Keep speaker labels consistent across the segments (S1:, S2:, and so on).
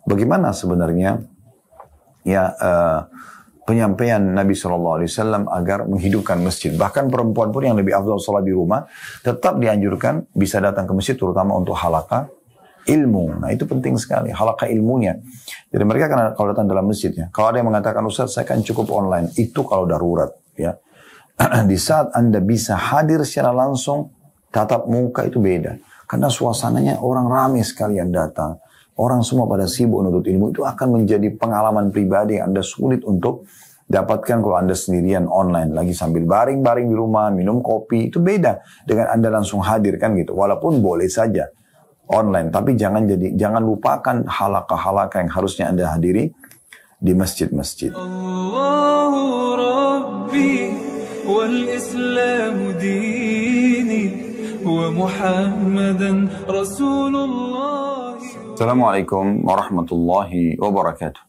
S1: bagaimana sebenarnya penyampaian Nabi SAW agar menghidupkan masjid. Bahkan perempuan pun yang lebih afdal sholat di rumah, tetap dianjurkan bisa datang ke masjid, terutama untuk halaqah ilmu. Nah itu penting sekali, halaqah ilmunya. Jadi mereka kalau datang dalam masjidnya, kalau ada yang mengatakan, Ustaz saya kan cukup online, itu kalau darurat. Ya. Di saat Anda bisa hadir secara langsung, tatap muka itu beda. Karena suasananya orang ramai sekali yang datang. Orang semua pada sibuk menuntut ilmu, itu akan menjadi pengalaman pribadi yang Anda sulit untuk dapatkan kalau Anda sendirian online. Lagi sambil baring-baring di rumah, minum kopi, itu beda dengan Anda langsung hadir kan gitu. Walaupun boleh saja online, tapi jangan lupakan halaqah-halaqah yang harusnya Anda hadiri di masjid-masjid. Allahu Rabbi wal Islamu dini wa Muhammadan Rasulullah. Assalamualaikum warahmatullahi wabarakatuh.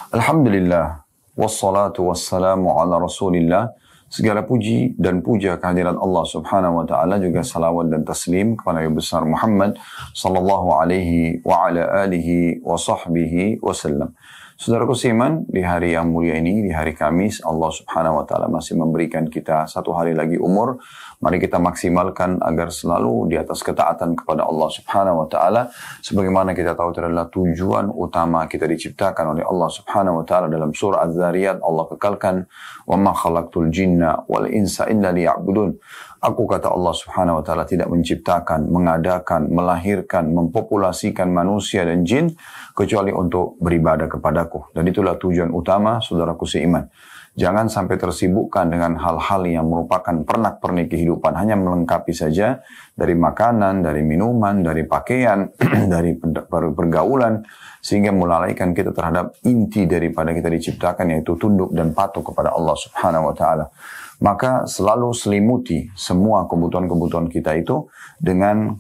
S1: Alhamdulillah, wassalatu wassalamu ala rasulillah. Segala puji dan puja kehadirat Allah subhanahu wa ta'ala, juga salawat dan taslim kepada Nabi besar Muhammad sallallahu alaihi wa ala alihi wa sahbihi wasallam. Saudaraku seiman, di hari yang mulia ini, di hari Kamis, Allah subhanahu wa ta'ala masih memberikan kita satu hari lagi umur. Mari kita maksimalkan agar selalu di atas ketaatan kepada Allah subhanahu wa ta'ala. Sebagaimana kita tahu itu adalah tujuan utama kita diciptakan oleh Allah subhanahu wa ta'ala. Dalam surah Az-Zariyat Allah kekalkan, وَمَا خَلَقْتُ الْجِنَّ وَالْإِنسَ إِلَّا لِيَعْبُدُونَ. Aku, kata Allah subhanahu wa ta'ala, tidak menciptakan, mengadakan, melahirkan, mempopulasikan manusia dan jin kecuali untuk beribadah kepadaku. Dan itulah tujuan utama saudaraku seiman. Jangan sampai tersibukkan dengan hal-hal yang merupakan pernak-pernik kehidupan. Hanya melengkapi saja dari makanan, dari minuman, dari pakaian, dari pergaulan. Sehingga melalaikan kita terhadap inti daripada kita diciptakan, yaitu tunduk dan patuh kepada Allah subhanahu wa ta'ala. Maka selalu selimuti semua kebutuhan-kebutuhan kita itu dengan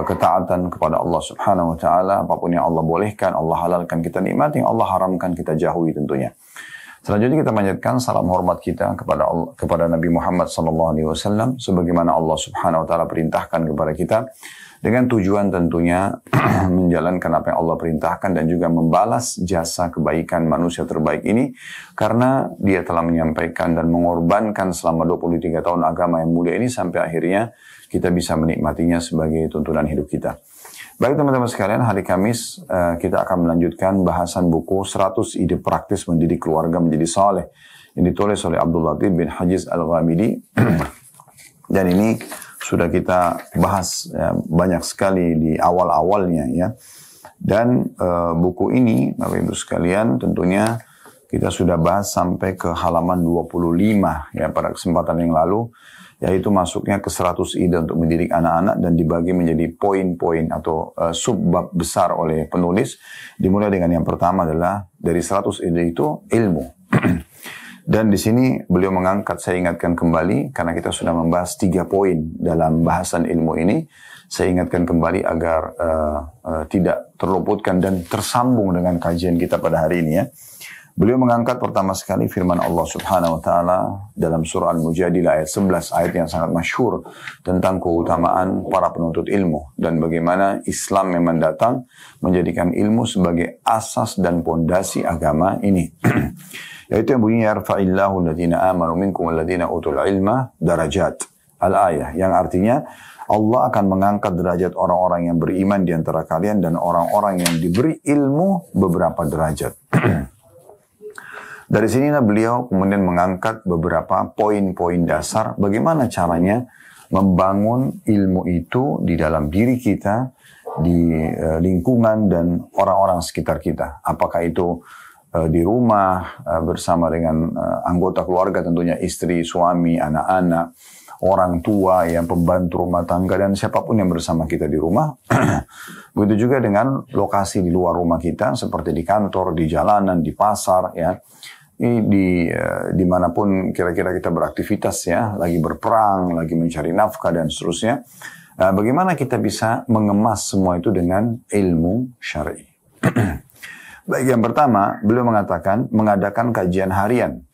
S1: ketaatan kepada Allah subhanahu wa ta'ala. Apapun yang Allah bolehkan, Allah halalkan, kita nikmati. Yang Allah haramkan, kita jauhi tentunya. Selanjutnya kita panjatkan salam hormat kita kepada Nabi Muhammad SAW, sebagaimana Allah subhanahu wa ta'ala perintahkan kepada kita, dengan tujuan tentunya menjalankan apa yang Allah perintahkan dan juga membalas jasa kebaikan manusia terbaik ini, karena dia telah menyampaikan dan mengorbankan selama 23 tahun agama yang mulia ini sampai akhirnya kita bisa menikmatinya sebagai tuntunan hidup kita. Baik teman-teman sekalian, hari Kamis kita akan melanjutkan bahasan buku 100 ide praktis mendidik keluarga menjadi saleh yang ditulis oleh Abdul Latif bin Hajiz Al-Ghamidi. Dan ini sudah kita bahas banyak sekali di awal-awalnya ya. Dan buku ini Bapak Ibu sekalian tentunya kita sudah bahas sampai ke halaman 25 ya pada kesempatan yang lalu, yaitu masuknya ke 100 ide untuk mendidik anak-anak dan dibagi menjadi poin-poin atau subbab besar oleh penulis. Dimulai dengan yang pertama adalah dari 100 ide itu ilmu. Dan di sini beliau mengangkat, saya ingatkan kembali, karena kita sudah membahas 3 poin dalam bahasan ilmu ini. Saya ingatkan kembali agar tidak terluputkan dan tersambung dengan kajian kita pada hari ini ya. Beliau mengangkat pertama sekali firman Allah subhanahu wa ta'ala dalam surah Al-Mujadilah ayat 11, ayat yang sangat masyhur tentang keutamaan para penuntut ilmu dan bagaimana Islam memang datang menjadikan ilmu sebagai asas dan pondasi agama ini. Yaitu yang bunyinya yarfa'illahu alladhina amanu minkum walladhina utul ilma darajat. Al-ayah, yang artinya Allah akan mengangkat derajat orang-orang yang beriman di antara kalian dan orang-orang yang diberi ilmu beberapa derajat. Dari sinilah beliau kemudian mengangkat beberapa poin-poin dasar bagaimana caranya membangun ilmu itu di dalam diri kita, di lingkungan dan orang-orang sekitar kita. Apakah itu di rumah bersama dengan anggota keluarga, tentunya istri, suami, anak-anak, orang tua, yang pembantu rumah tangga, dan siapapun yang bersama kita di rumah. Begitu juga dengan lokasi di luar rumah kita, seperti di kantor, di jalanan, di pasar, ya. Dimanapun kira-kira kita beraktivitas ya, lagi berperang, lagi mencari nafkah dan seterusnya. Bagaimana kita bisa mengemas semua itu dengan ilmu syar'i? Baik, yang pertama, beliau mengatakan mengadakan kajian harian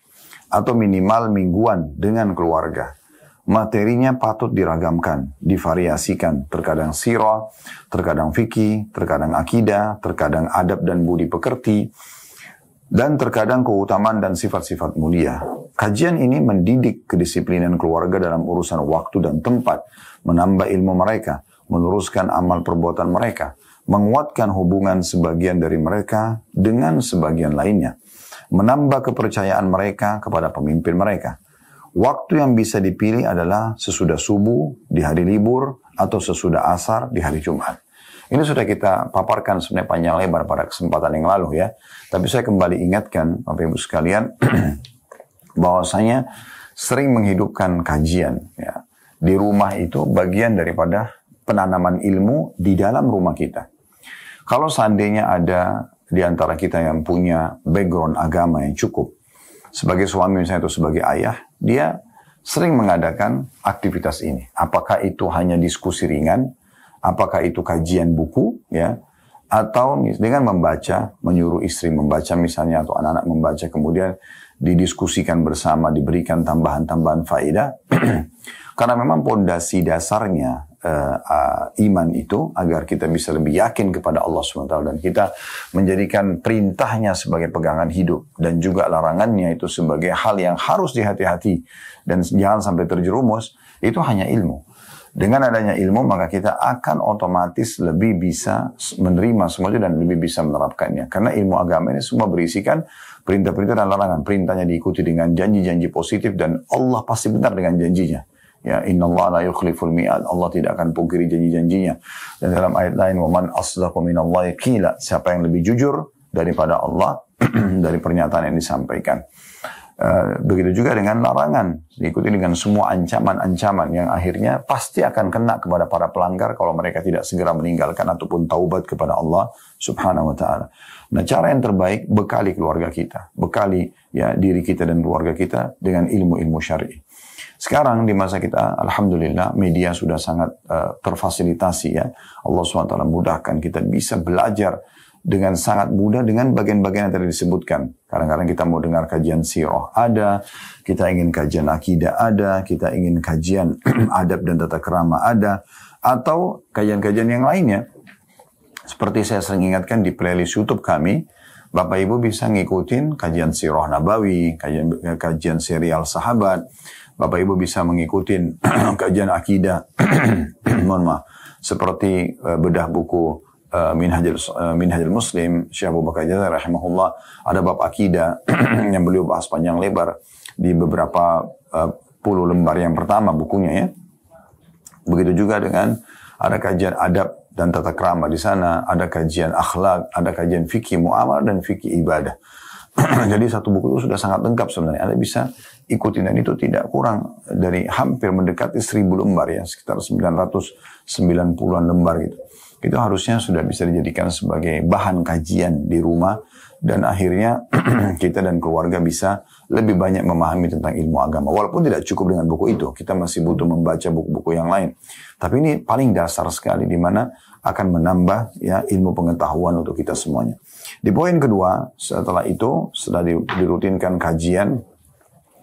S1: atau minimal mingguan dengan keluarga materinya patut diragamkan, divariasikan. Terkadang sirah, terkadang fikih, terkadang akidah, terkadang adab dan budi pekerti, dan terkadang keutamaan dan sifat-sifat mulia. Kajian ini mendidik kedisiplinan keluarga dalam urusan waktu dan tempat, menambah ilmu mereka, meluruskan amal perbuatan mereka, menguatkan hubungan sebagian dari mereka dengan sebagian lainnya, menambah kepercayaan mereka kepada pemimpin mereka. Waktu yang bisa dipilih adalah sesudah subuh di hari libur atau sesudah asar di hari Jumat. Ini sudah kita paparkan sebenarnya panjang lebar pada kesempatan yang lalu ya. Tapi saya kembali ingatkan Bapak Ibu sekalian bahwasanya sering menghidupkan kajian ya. Di rumah itu bagian daripada penanaman ilmu di dalam rumah kita. Kalau seandainya ada di antara kita yang punya background agama yang cukup, sebagai suami misalnya atau sebagai ayah, dia sering mengadakan aktivitas ini. Apakah itu hanya diskusi ringan, apakah itu kajian buku, ya, atau dengan membaca, menyuruh istri membaca misalnya, atau anak-anak membaca, kemudian didiskusikan bersama, diberikan tambahan-tambahan faedah. Karena memang pondasi dasarnya iman itu agar kita bisa lebih yakin kepada Allah SWT dan kita menjadikan perintahnya sebagai pegangan hidup dan juga larangannya itu sebagai hal yang harus dihati-hati dan jangan sampai terjerumus, itu hanya ilmu. Dengan adanya ilmu maka kita akan otomatis lebih bisa menerima semua itu dan lebih bisa menerapkannya. Karena ilmu agama ini semua berisikan perintah-perintah dan larangan. Perintahnya diikuti dengan janji-janji positif dan Allah pasti benar dengan janjinya. Ya, innallaha la yukhliful mi'ad. Allah tidak akan pungkiri janji-janjinya. Dan dalam ayat lain, wa man asdaqu minallahi qila. Siapa yang lebih jujur daripada Allah dari pernyataan yang disampaikan. Begitu juga dengan larangan. Diikuti dengan semua ancaman-ancaman yang akhirnya pasti akan kena kepada para pelanggar kalau mereka tidak segera meninggalkan ataupun taubat kepada Allah Subhanahu wa ta'ala. Nah, cara yang terbaik bekali keluarga kita, bekali ya diri kita dan keluarga kita dengan ilmu-ilmu syar'i. Sekarang di masa kita, alhamdulillah, media sudah sangat terfasilitasi ya. Allah SWT mudahkan kita bisa belajar dengan sangat mudah dengan bagian-bagian yang tadi disebutkan. Kadang-kadang kita mau dengar kajian sirah ada, kita ingin kajian akidah ada, kita ingin kajian adab dan tata krama ada, atau kajian-kajian yang lainnya. Seperti saya sering ingatkan di playlist YouTube kami, Bapak Ibu bisa ngikutin kajian sirah nabawi, kajian serial sahabat. Bapak Ibu bisa mengikuti kajian akidah, mohon maaf, seperti bedah buku Minhajul Muslim, Syekh Abu Bakar Jazari rahimahullah, ada bab akidah yang beliau bahas panjang lebar di beberapa puluh lembar yang pertama bukunya ya. Begitu juga dengan ada kajian adab dan tata krama di sana, ada kajian akhlak, ada kajian fikih muamalah dan fikih ibadah. Jadi satu buku itu sudah sangat lengkap sebenarnya. Anda bisa ikutin dan itu tidak kurang dari hampir mendekati 1000 lembar ya, sekitar 990-an lembar gitu. Itu harusnya sudah bisa dijadikan sebagai bahan kajian di rumah dan akhirnya kita dan keluarga bisa lebih banyak memahami tentang ilmu agama. Walaupun tidak cukup dengan buku itu, kita masih butuh membaca buku-buku yang lain. Tapi ini paling dasar sekali di mana akan menambah ya ilmu pengetahuan untuk kita semuanya. Di poin kedua, setelah itu, setelah dirutinkan kajian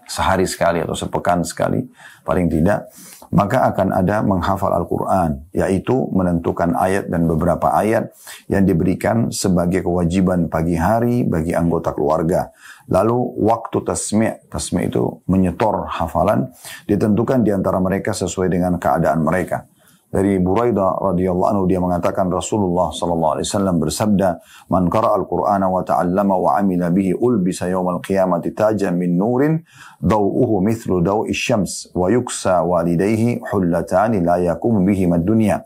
S1: sehari sekali atau sepekan sekali, paling tidak, maka akan ada menghafal Al-Quran, yaitu menentukan ayat dan beberapa ayat yang diberikan sebagai kewajiban pagi hari bagi anggota keluarga. Lalu waktu tasmi' itu menyetor hafalan, ditentukan di antara mereka sesuai dengan keadaan mereka. Dari Buraidah radhiyallahu anhu dia mengatakan Rasulullah sallallahu alaihi wasallam bersabda, "Man qara'a al-Qur'ana wa ta'allama wa 'amila bihi ulbisa yawmal qiyamati tajan min nurin daw'uhu mithlu daw'i syams wa yuksa walidayhi hullatani la yakum bihi mad-dunya."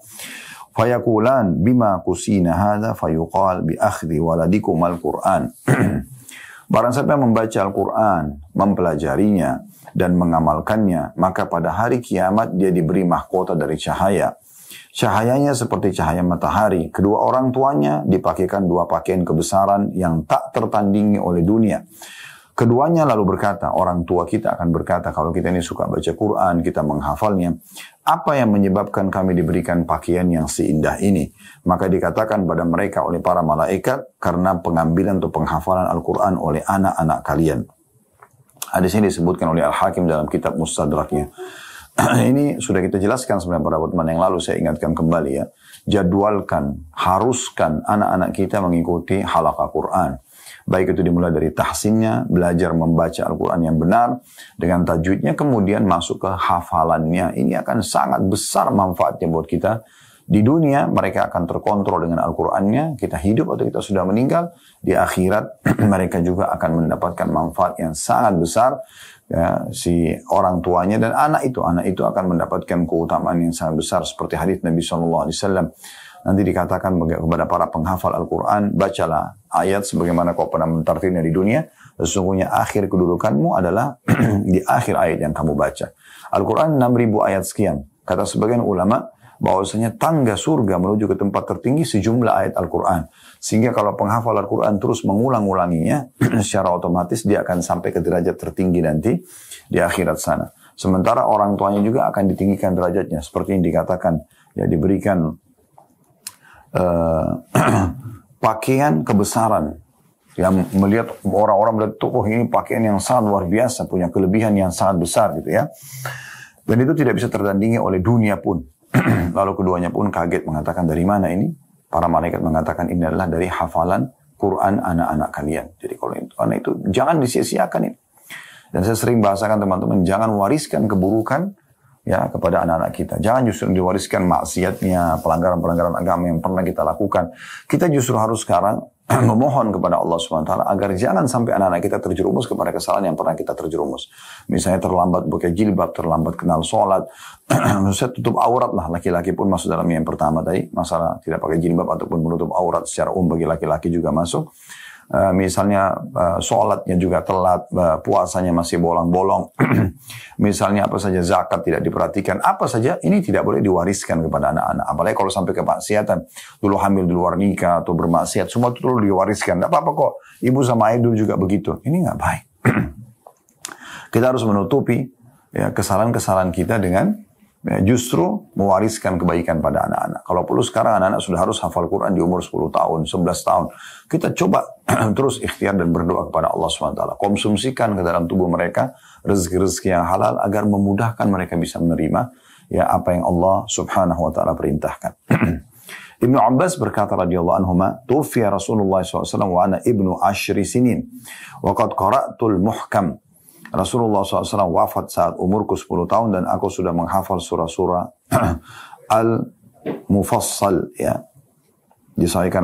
S1: Fayaqulan bima kusina hadha fayuqal bi akhdhi waladikum al-Qur'an. Barang siapa yang membaca Al-Quran, mempelajarinya, dan mengamalkannya, maka pada hari kiamat dia diberi mahkota dari cahaya. Cahayanya seperti cahaya matahari. Kedua orang tuanya dipakaikan dua pakaian kebesaran yang tak tertandingi oleh dunia. Keduanya lalu berkata, orang tua kita akan berkata, kalau kita ini suka baca Quran, kita menghafalnya, apa yang menyebabkan kami diberikan pakaian yang seindah ini? Maka dikatakan pada mereka oleh para malaikat, karena pengambilan atau penghafalan Al-Quran oleh anak-anak kalian. Hadis ini disebutkan oleh Al-Hakim dalam kitab Mustadraknya. ini sudah kita jelaskan sebenarnya pada pertemuan yang lalu, saya ingatkan kembali ya. Jadwalkan, haruskan anak-anak kita mengikuti halaqah Quran. Baik itu dimulai dari tahsinnya, belajar membaca Al-Quran yang benar, dengan tajwidnya, kemudian masuk ke hafalannya. Ini akan sangat besar manfaatnya buat kita. Di dunia mereka akan terkontrol dengan Al-Qurannya, kita hidup atau kita sudah meninggal. Di akhirat mereka juga akan mendapatkan manfaat yang sangat besar. Ya, si orang tuanya dan anak itu akan mendapatkan keutamaan yang sangat besar. Seperti hadis Nabi SAW. Nanti dikatakan kepada para penghafal Al-Quran, bacalah ayat sebagaimana kau pernah mentartilnya di dunia. Sesungguhnya akhir kedudukanmu adalah di akhir ayat yang kamu baca. Al-Quran 6.000 ayat sekian. Kata sebagian ulama, bahwasanya tangga surga menuju ke tempat tertinggi sejumlah ayat Al-Quran. Sehingga kalau penghafal Al-Quran terus mengulang-ulanginya, secara otomatis dia akan sampai ke derajat tertinggi nanti di akhirat sana. Sementara orang tuanya juga akan ditinggikan derajatnya. Seperti yang dikatakan, ya diberikan pakaian kebesaran. Yang melihat orang-orang melihat tuh, ini pakaian yang sangat luar biasa, punya kelebihan yang sangat besar gitu ya. Dan itu tidak bisa tertandingi oleh dunia pun. Lalu keduanya pun kaget mengatakan, dari mana ini? Para malaikat mengatakan, ini adalah dari hafalan Quran anak-anak kalian. Jadi kalau itu, anak itu jangan disia-siakan ini. Dan saya sering bahasakan teman-teman, jangan wariskan keburukan ya kepada anak-anak kita. Jangan justru diwariskan maksiatnya, pelanggaran-pelanggaran agama yang pernah kita lakukan. Kita justru harus sekarang memohon kepada Allah SWT agar jangan sampai anak-anak kita terjerumus kepada kesalahan yang pernah kita terjerumus. Misalnya terlambat pakai jilbab, terlambat kenal sholat, maksudnya tutup aurat lah. Laki-laki pun masuk dalam yang pertama tadi, masalah tidak pakai jilbab ataupun menutup aurat secara bagi laki-laki juga masuk. Misalnya sholatnya juga telat, puasanya masih bolong-bolong, misalnya apa saja zakat tidak diperhatikan, apa saja ini tidak boleh diwariskan kepada anak-anak. Apalagi kalau sampai kemaksiatan, dulu hamil di luar nikah atau bermaksiat, semua itu dulu diwariskan. Tidak apa-apa kok, ibu sama ayah dulu juga begitu. Ini nggak baik. Kita harus menutupi ya, kesalahan-kesalahan kita dengan ya, justru mewariskan kebaikan pada anak-anak. Kalau perlu sekarang anak-anak sudah harus hafal Quran di umur 10 tahun, 11 tahun. Kita coba terus ikhtiar dan berdoa kepada Allah SWT. Konsumsikan ke dalam tubuh mereka rezeki-rezeki yang halal agar memudahkan mereka bisa menerima ya apa yang Allah Subhanahu wa taala perintahkan. Ibnu Abbas berkata radhiyallahu anhuma, "Tufiya Rasulullah SAW wa ana ibnu 10 sinin wa qad qara'tul muhkam." Rasulullah SAW wafat saat umurku 10 tahun dan aku sudah menghafal surah-surah Al-Mufassal ya. Disebutkan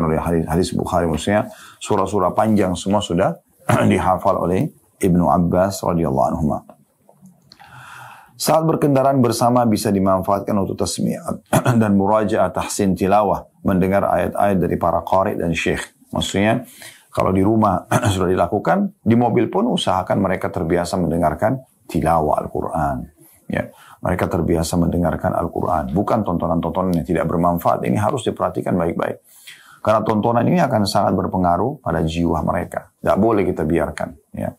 S1: oleh hadis Bukhari, maksudnya surah-surah panjang semua sudah dihafal oleh Ibnu Abbas radhiyallahu anhu. Saat berkendaraan bersama bisa dimanfaatkan untuk tasmi'at dan murajaah tahsin tilawah, mendengar ayat-ayat dari para qari dan syekh. Maksudnya kalau di rumah sudah dilakukan, di mobil pun usahakan mereka terbiasa mendengarkan tilawah Al-Quran. Ya, mereka terbiasa mendengarkan Al-Quran. Bukan tontonan-tontonan yang tidak bermanfaat. Ini harus diperhatikan baik-baik. Karena tontonan ini akan sangat berpengaruh pada jiwa mereka. Tidak boleh kita biarkan. Ya.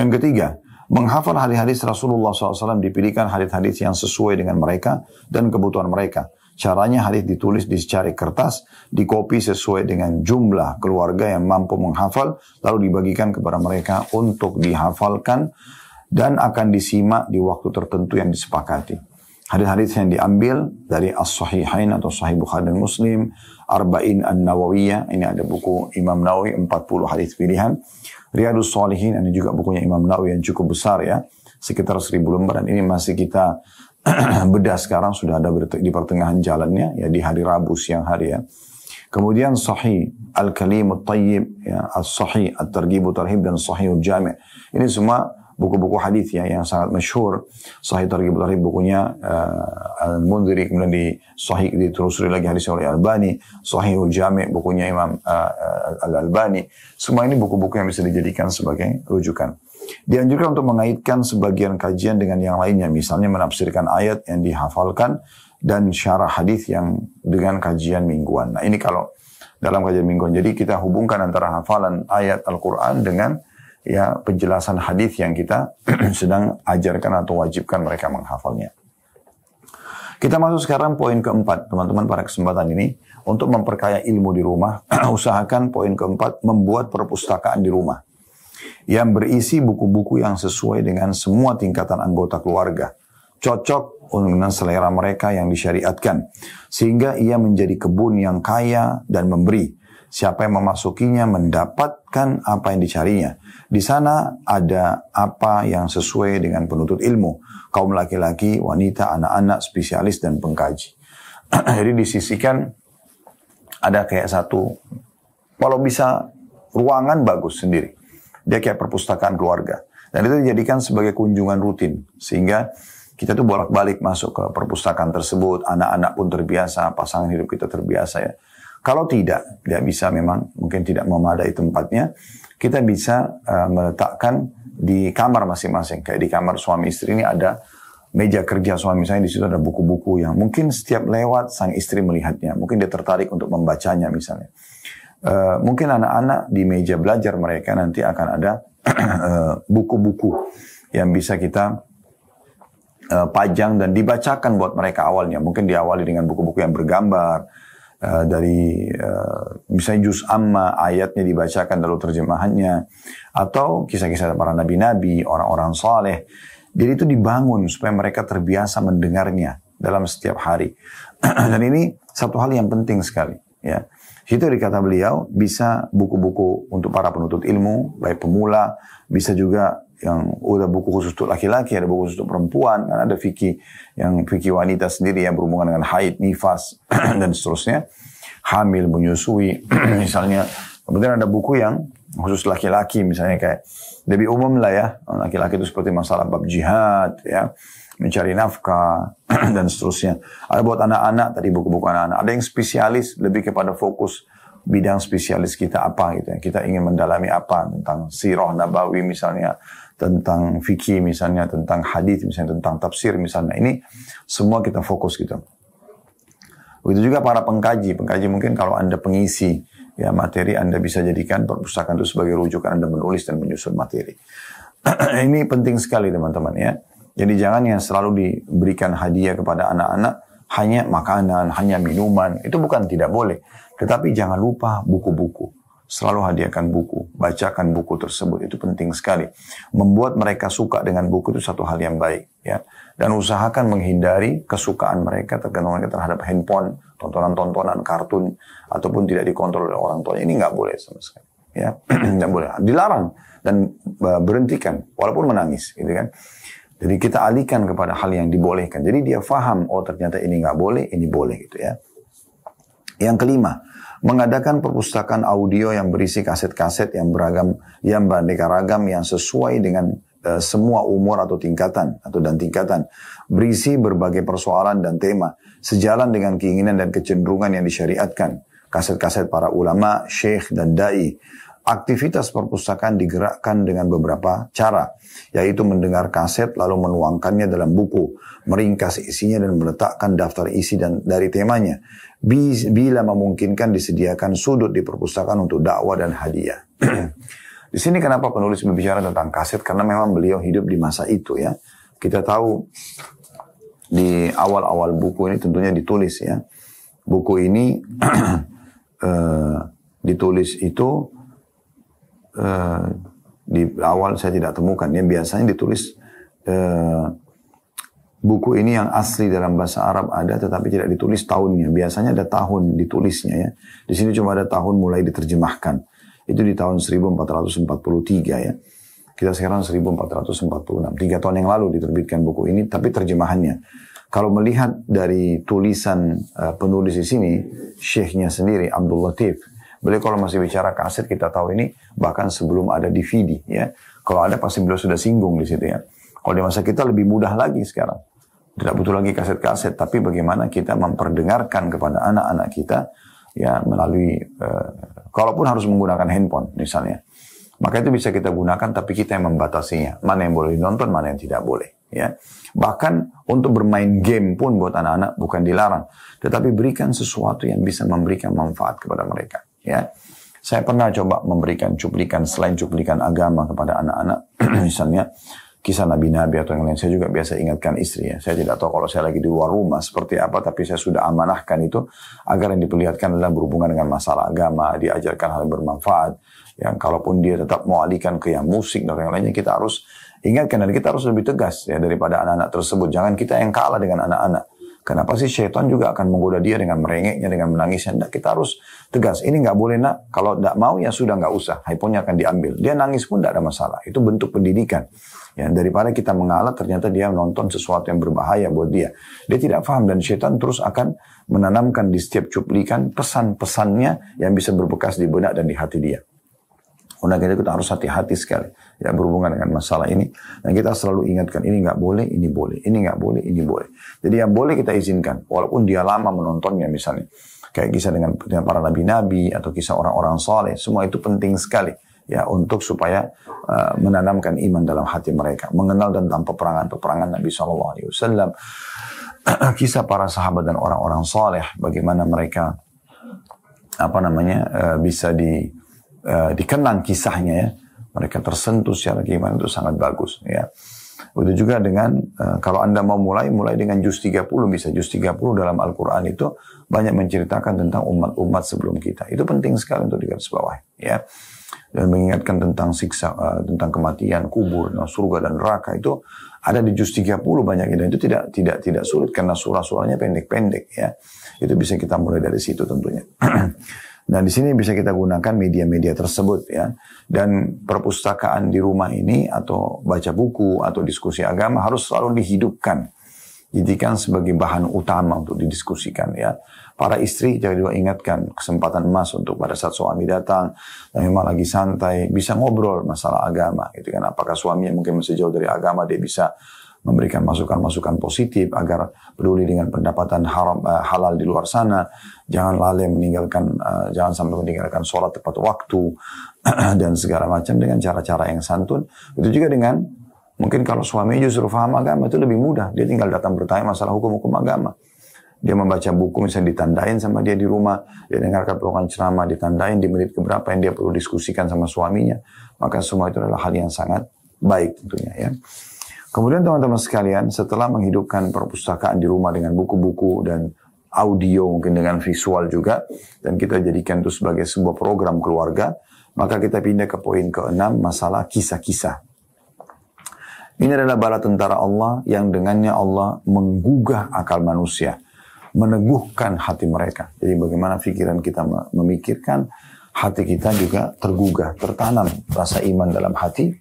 S1: Yang ketiga, menghafal hadis-hadis Rasulullah SAW, dipilihkan hadis-hadis yang sesuai dengan mereka dan kebutuhan mereka. Caranya hadis ditulis di secari kertas, dikopi sesuai dengan jumlah keluarga yang mampu menghafal, lalu dibagikan kepada mereka untuk dihafalkan dan akan disimak di waktu tertentu yang disepakati. Hadis-hadis yang diambil dari As-Sahihain atau Sahih Bukhari dan Muslim, Arba'in An-Nawawiyah, ini ada buku Imam Nawawi 40 hadis pilihan. Riyadus Shalihin, ini juga bukunya Imam Nawawi yang cukup besar ya, sekitar 1000 lembar, dan ini masih kita bedah sekarang, sudah ada di pertengahan jalannya ya, di hari Rabu siang hari ya. Kemudian Sahih Al-Kalim At-Tayyib ya, As-Sahih At-Targhib Tarhib dan Sahih Al-Jami'. Ini semua buku-buku hadis ya yang sangat masyhur. Sahih Targhib Tarhib bukunya Al-Mundhiri, kemudian di Sahih ditelusuri lagi hadis oleh Albani. Sahih Al-Jami' bukunya Imam Al-Albani. Semua ini buku-buku yang bisa dijadikan sebagai rujukan. Dianjurkan untuk mengaitkan sebagian kajian dengan yang lainnya, misalnya menafsirkan ayat yang dihafalkan dan syarah hadis yang dengan kajian mingguan. Nah ini kalau dalam kajian mingguan, jadi kita hubungkan antara hafalan ayat Al-Quran dengan ya penjelasan hadis yang kita sedang ajarkan atau wajibkan mereka menghafalnya. Kita masuk sekarang poin keempat, teman-teman, pada kesempatan ini untuk memperkaya ilmu di rumah. Usahakan poin keempat, membuat perpustakaan di rumah. yang berisi buku-buku yang sesuai dengan semua tingkatan anggota keluarga, cocok dengan selera mereka yang disyariatkan, sehingga ia menjadi kebun yang kaya dan memberi. Siapa yang memasukinya mendapatkan apa yang dicarinya. Di sana ada apa yang sesuai dengan penuntut ilmu, kaum laki-laki, wanita, anak-anak, spesialis, dan pengkaji. Jadi disisikan ada kayak satu, kalau bisa ruangan bagus sendiri. Dia kayak perpustakaan keluarga. Dan itu dijadikan sebagai kunjungan rutin. Sehingga kita tuh bolak-balik masuk ke perpustakaan tersebut. Anak-anak pun terbiasa, pasangan hidup kita terbiasa ya. Kalau tidak bisa memang, mungkin tidak memadai tempatnya, kita bisa meletakkan di kamar masing-masing. Kayak di kamar suami istri ini ada meja kerja suami saya, di situ ada buku-buku yang mungkin setiap lewat sang istri melihatnya. Mungkin dia tertarik untuk membacanya misalnya. Mungkin anak-anak di meja belajar mereka nanti akan ada buku-buku yang bisa kita pajang dan dibacakan buat mereka awalnya. Mungkin diawali dengan buku-buku yang bergambar, dari misalnya juz amma, ayatnya dibacakan lalu terjemahannya, atau kisah-kisah para nabi-nabi, orang-orang saleh. Jadi itu dibangun supaya mereka terbiasa mendengarnya dalam setiap hari. Dan ini satu hal yang penting sekali ya. Situ dikata beliau bisa buku-buku untuk para penuntut ilmu, baik pemula, bisa juga yang udah buku khusus untuk laki-laki, ada buku khusus untuk perempuan, kan ada fikih yang fikih wanita sendiri yang berhubungan dengan haid, nifas dan seterusnya, hamil, menyusui misalnya. Kemudian ada buku yang khusus laki-laki misalnya kayak lebih umum lah ya, laki-laki itu seperti masalah bab jihad ya, mencari nafkah dan seterusnya. Ada buat anak-anak tadi buku-buku anak-anak. Ada yang spesialis lebih kepada fokus bidang spesialis kita apa gitu ya. Kita ingin mendalami apa tentang sirah nabawi misalnya, tentang fikih misalnya, tentang hadis misalnya, tentang tafsir misalnya. Ini semua kita fokus gitu. Begitu juga para pengkaji. Pengkaji mungkin kalau Anda pengisi ya materi, Anda bisa jadikan perpustakaan itu sebagai rujukan Anda menulis dan menyusun materi. Ini penting sekali teman-teman ya. Jadi jangan yang selalu diberikan hadiah kepada anak-anak hanya makanan, hanya minuman. Itu bukan tidak boleh. Tetapi jangan lupa buku-buku. Selalu hadiahkan buku, bacakan buku tersebut, itu penting sekali. Membuat mereka suka dengan buku itu satu hal yang baik, ya. Dan usahakan menghindari kesukaan mereka terhadap handphone, tontonan-tontonan, kartun, ataupun tidak dikontrol oleh orang tuanya. Ini nggak boleh sama sekali, ya. Nggak boleh, dilarang dan berhentikan, walaupun menangis, gitu kan. Jadi kita alihkan kepada hal yang dibolehkan. Jadi dia faham, oh ternyata ini nggak boleh, ini boleh, gitu ya. Yang kelima, mengadakan perpustakaan audio yang berisi kaset-kaset yang beragam, yang beraneka ragam, yang sesuai dengan semua umur atau tingkatan berisi berbagai persoalan dan tema sejalan dengan keinginan dan kecenderungan yang disyariatkan. Kaset-kaset para ulama, syekh dan dai. Aktivitas perpustakaan digerakkan dengan beberapa cara, yaitu mendengar kaset lalu menuangkannya dalam buku, meringkas isinya dan meletakkan daftar isi dan dari temanya. Bila memungkinkan disediakan sudut di perpustakaan untuk dakwah dan hadiah. Di sini kenapa penulis berbicara tentang kaset? Karena memang beliau hidup di masa itu ya. Kita tahu di awal-awal buku ini tentunya ditulis ya. Buku ini ditulis itu di awal saya tidak temukan ya. Biasanya ditulis buku ini yang asli dalam bahasa Arab ada, tetapi tidak ditulis tahunnya. Biasanya ada tahun ditulisnya ya. Di sini cuma ada tahun mulai diterjemahkan. Itu di tahun 1443 ya. Kita sekarang 1446. 3 tahun yang lalu diterbitkan buku ini, tapi terjemahannya. Kalau melihat dari tulisan penulis di sini, syekhnya sendiri, Abdul Latif. Beliau kalau masih bicara kaset, kita tahu ini bahkan sebelum ada DVD ya. Kalau ada pasti beliau sudah singgung di situ ya. Kalau di masa kita lebih mudah lagi sekarang. Tidak butuh lagi kaset-kaset, tapi bagaimana kita memperdengarkan kepada anak-anak kita ya melalui kalaupun harus menggunakan handphone misalnya. Maka itu bisa kita gunakan, tapi kita yang membatasinya. Mana yang boleh ditonton, mana yang tidak boleh ya. Bahkan untuk bermain game pun buat anak-anak bukan dilarang, tetapi berikan sesuatu yang bisa memberikan manfaat kepada mereka ya. Saya pernah coba memberikan cuplikan selain cuplikan agama kepada anak-anak misalnya kisah nabi-nabi atau yang lain. Saya juga biasa ingatkan istri ya. Saya tidak tahu kalau saya lagi di luar rumah seperti apa, tapi saya sudah amanahkan itu agar yang diperlihatkan adalah berhubungan dengan masalah agama, diajarkan hal yang bermanfaat. Yang kalaupun dia tetap mau alihkan ke yang musik dan yang lainnya, kita harus ingatkan dan kita harus lebih tegas ya daripada anak-anak tersebut. Jangan kita yang kalah dengan anak-anak. Kenapa sih syaitan juga akan menggoda dia dengan merengeknya, dengan menangisnya. Nah, kita harus tegas. Ini nggak boleh nak. Kalau nggak mau ya sudah nggak usah. iPhone-nya akan diambil. Dia nangis pun nggak ada masalah. Itu bentuk pendidikan. Ya, daripada kita mengalah ternyata dia menonton sesuatu yang berbahaya buat dia. Dia tidak paham dan syaitan terus akan menanamkan di setiap cuplikan pesan-pesannya yang bisa berbekas di benak dan di hati dia. Oleh karena itu kita harus hati-hati sekali ya berhubungan dengan masalah ini. Dan kita selalu ingatkan ini nggak boleh, ini boleh, ini nggak boleh, ini boleh. Jadi yang boleh kita izinkan, walaupun dia lama menontonnya misalnya, kayak kisah dengan para nabi-nabi atau kisah orang-orang saleh, semua itu penting sekali ya untuk supaya menanamkan iman dalam hati mereka, mengenal tentang peperangan Nabi SAW, kisah para sahabat dan orang-orang saleh, bagaimana mereka bisa dikenang kisahnya ya, mereka tersentuh secara keimanan itu sangat bagus ya. Begitu juga dengan kalau Anda mau mulai dengan juz 30 bisa. Juz 30 dalam Al-Quran itu banyak menceritakan tentang umat-umat sebelum kita. Itu penting sekali untuk digarisbawahi ya. Dan mengingatkan tentang siksa, tentang kematian, kubur, surga dan neraka itu ada di juz 30 banyak, dan itu tidak sulit karena surah-surahnya pendek-pendek ya. Itu bisa kita mulai dari situ tentunya. Dan di sini bisa kita gunakan media-media tersebut ya. Dan perpustakaan di rumah ini atau baca buku atau diskusi agama harus selalu dihidupkan. Jadikan sebagai bahan utama untuk didiskusikan ya. Para istri jangan juga ingatkan kesempatan emas untuk pada saat suami datang dan memang lagi santai bisa ngobrol masalah agama gitu kan. Apakah suaminya mungkin masih jauh dari agama, dia bisa memberikan masukan-masukan positif agar peduli dengan pendapatan halal di luar sana. Jangan lalai jangan sampai meninggalkan sholat tepat waktu dan segala macam dengan cara-cara yang santun. Itu juga dengan mungkin kalau suami justru paham agama itu lebih mudah. Dia tinggal datang bertanya masalah hukum-hukum agama. Dia membaca buku misalnya ditandain sama dia di rumah, dia dengarkan program ceramah ditandain di menit keberapa yang dia perlu diskusikan sama suaminya. Maka semua itu adalah hal yang sangat baik tentunya ya. Kemudian teman-teman sekalian, setelah menghidupkan perpustakaan di rumah dengan buku-buku dan audio, mungkin dengan visual juga, dan kita jadikan itu sebagai sebuah program keluarga, maka kita pindah ke poin ke-6, masalah kisah-kisah. Ini adalah bala tentara Allah yang dengannya Allah menggugah akal manusia, meneguhkan hati mereka. Jadi bagaimana pikiran kita memikirkan, hati kita juga tergugah, tertanam rasa iman dalam hati.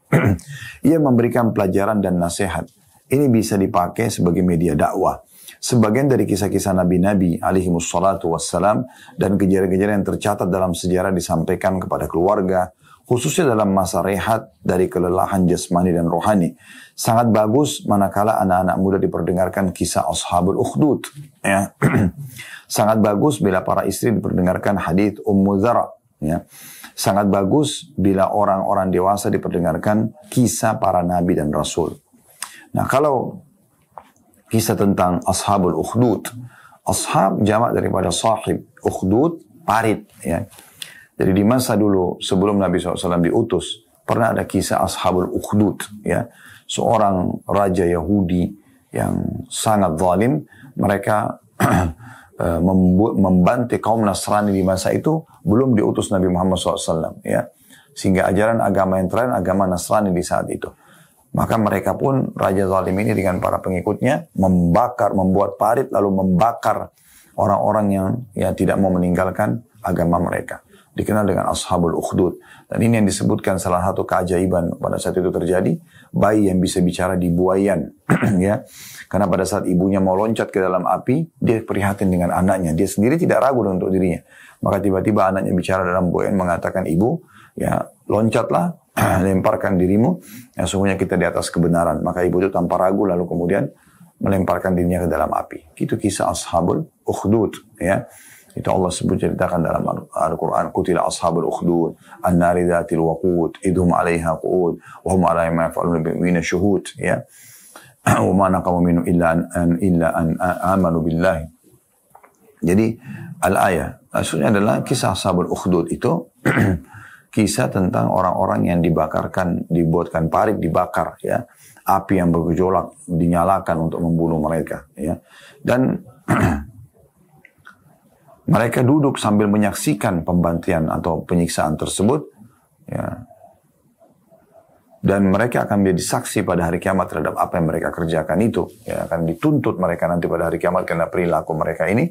S1: Ia memberikan pelajaran dan nasihat. Ini bisa dipakai sebagai media dakwah. Sebagian dari kisah-kisah Nabi-Nabi alaihimussalatu wassalam dan kejadian-kejadian yang tercatat dalam sejarah disampaikan kepada keluarga, khususnya dalam masa rehat dari kelelahan jasmani dan rohani. Sangat bagus manakala anak-anak muda diperdengarkan kisah Ashabul Ukhdud. Ya. Sangat bagus bila para istri diperdengarkan hadits Ummu Dzara. Ya. Sangat bagus bila orang-orang dewasa diperdengarkan kisah para nabi dan rasul. Nah, kalau kisah tentang Ashabul Ukhdud, ashab jamak daripada sahib, ukhdud parit ya. Jadi di masa dulu sebelum Nabi SAW diutus, pernah ada kisah Ashabul Ukhdud ya. Seorang raja Yahudi yang sangat zalim, mereka membantai kaum Nasrani di masa itu belum diutus Nabi Muhammad SAW ya, sehingga ajaran agama yang terakhir agama Nasrani di saat itu. Maka mereka pun raja zalim ini dengan para pengikutnya membuat parit lalu membakar orang-orang yang tidak mau meninggalkan agama mereka. Dikenal dengan Ashabul Ukhdud. Dan ini yang disebutkan salah satu keajaiban pada saat itu terjadi, bayi yang bisa bicara di buayan ya. Karena pada saat ibunya mau loncat ke dalam api, dia prihatin dengan anaknya. Dia sendiri tidak ragu untuk dirinya. Maka tiba-tiba anaknya bicara dalam buayan mengatakan, "Ibu, ya loncatlah, lemparkan dirimu. Yang sungguhnya kita di atas kebenaran." Maka ibu itu tanpa ragu lalu kemudian melemparkan dirinya ke dalam api. Itu kisah Ashabul Ukhdud ya. Itu Allah sebut ceritakan dalam Al-Quran. Qutila ashabul ukhdud, an-nari dhatil waqud, idhum alaiha qu'ud, wa hum ala ma yaf'aluna bil mu'minina syuhud ya. Wa ma naqamu minhum illa an amanu billahi. Jadi al-ayah maksudnya adalah kisah ashabul ukhdud itu kisah tentang orang-orang yang dibuatkan parit, dibakar ya. Api yang bergejolak dinyalakan untuk membunuh mereka ya. Dan mereka duduk sambil menyaksikan pembantian atau penyiksaan tersebut. Ya. Dan mereka akan menjadi saksi pada hari kiamat terhadap apa yang mereka kerjakan itu. Ya, akan dituntut mereka nanti pada hari kiamat karena perilaku mereka ini.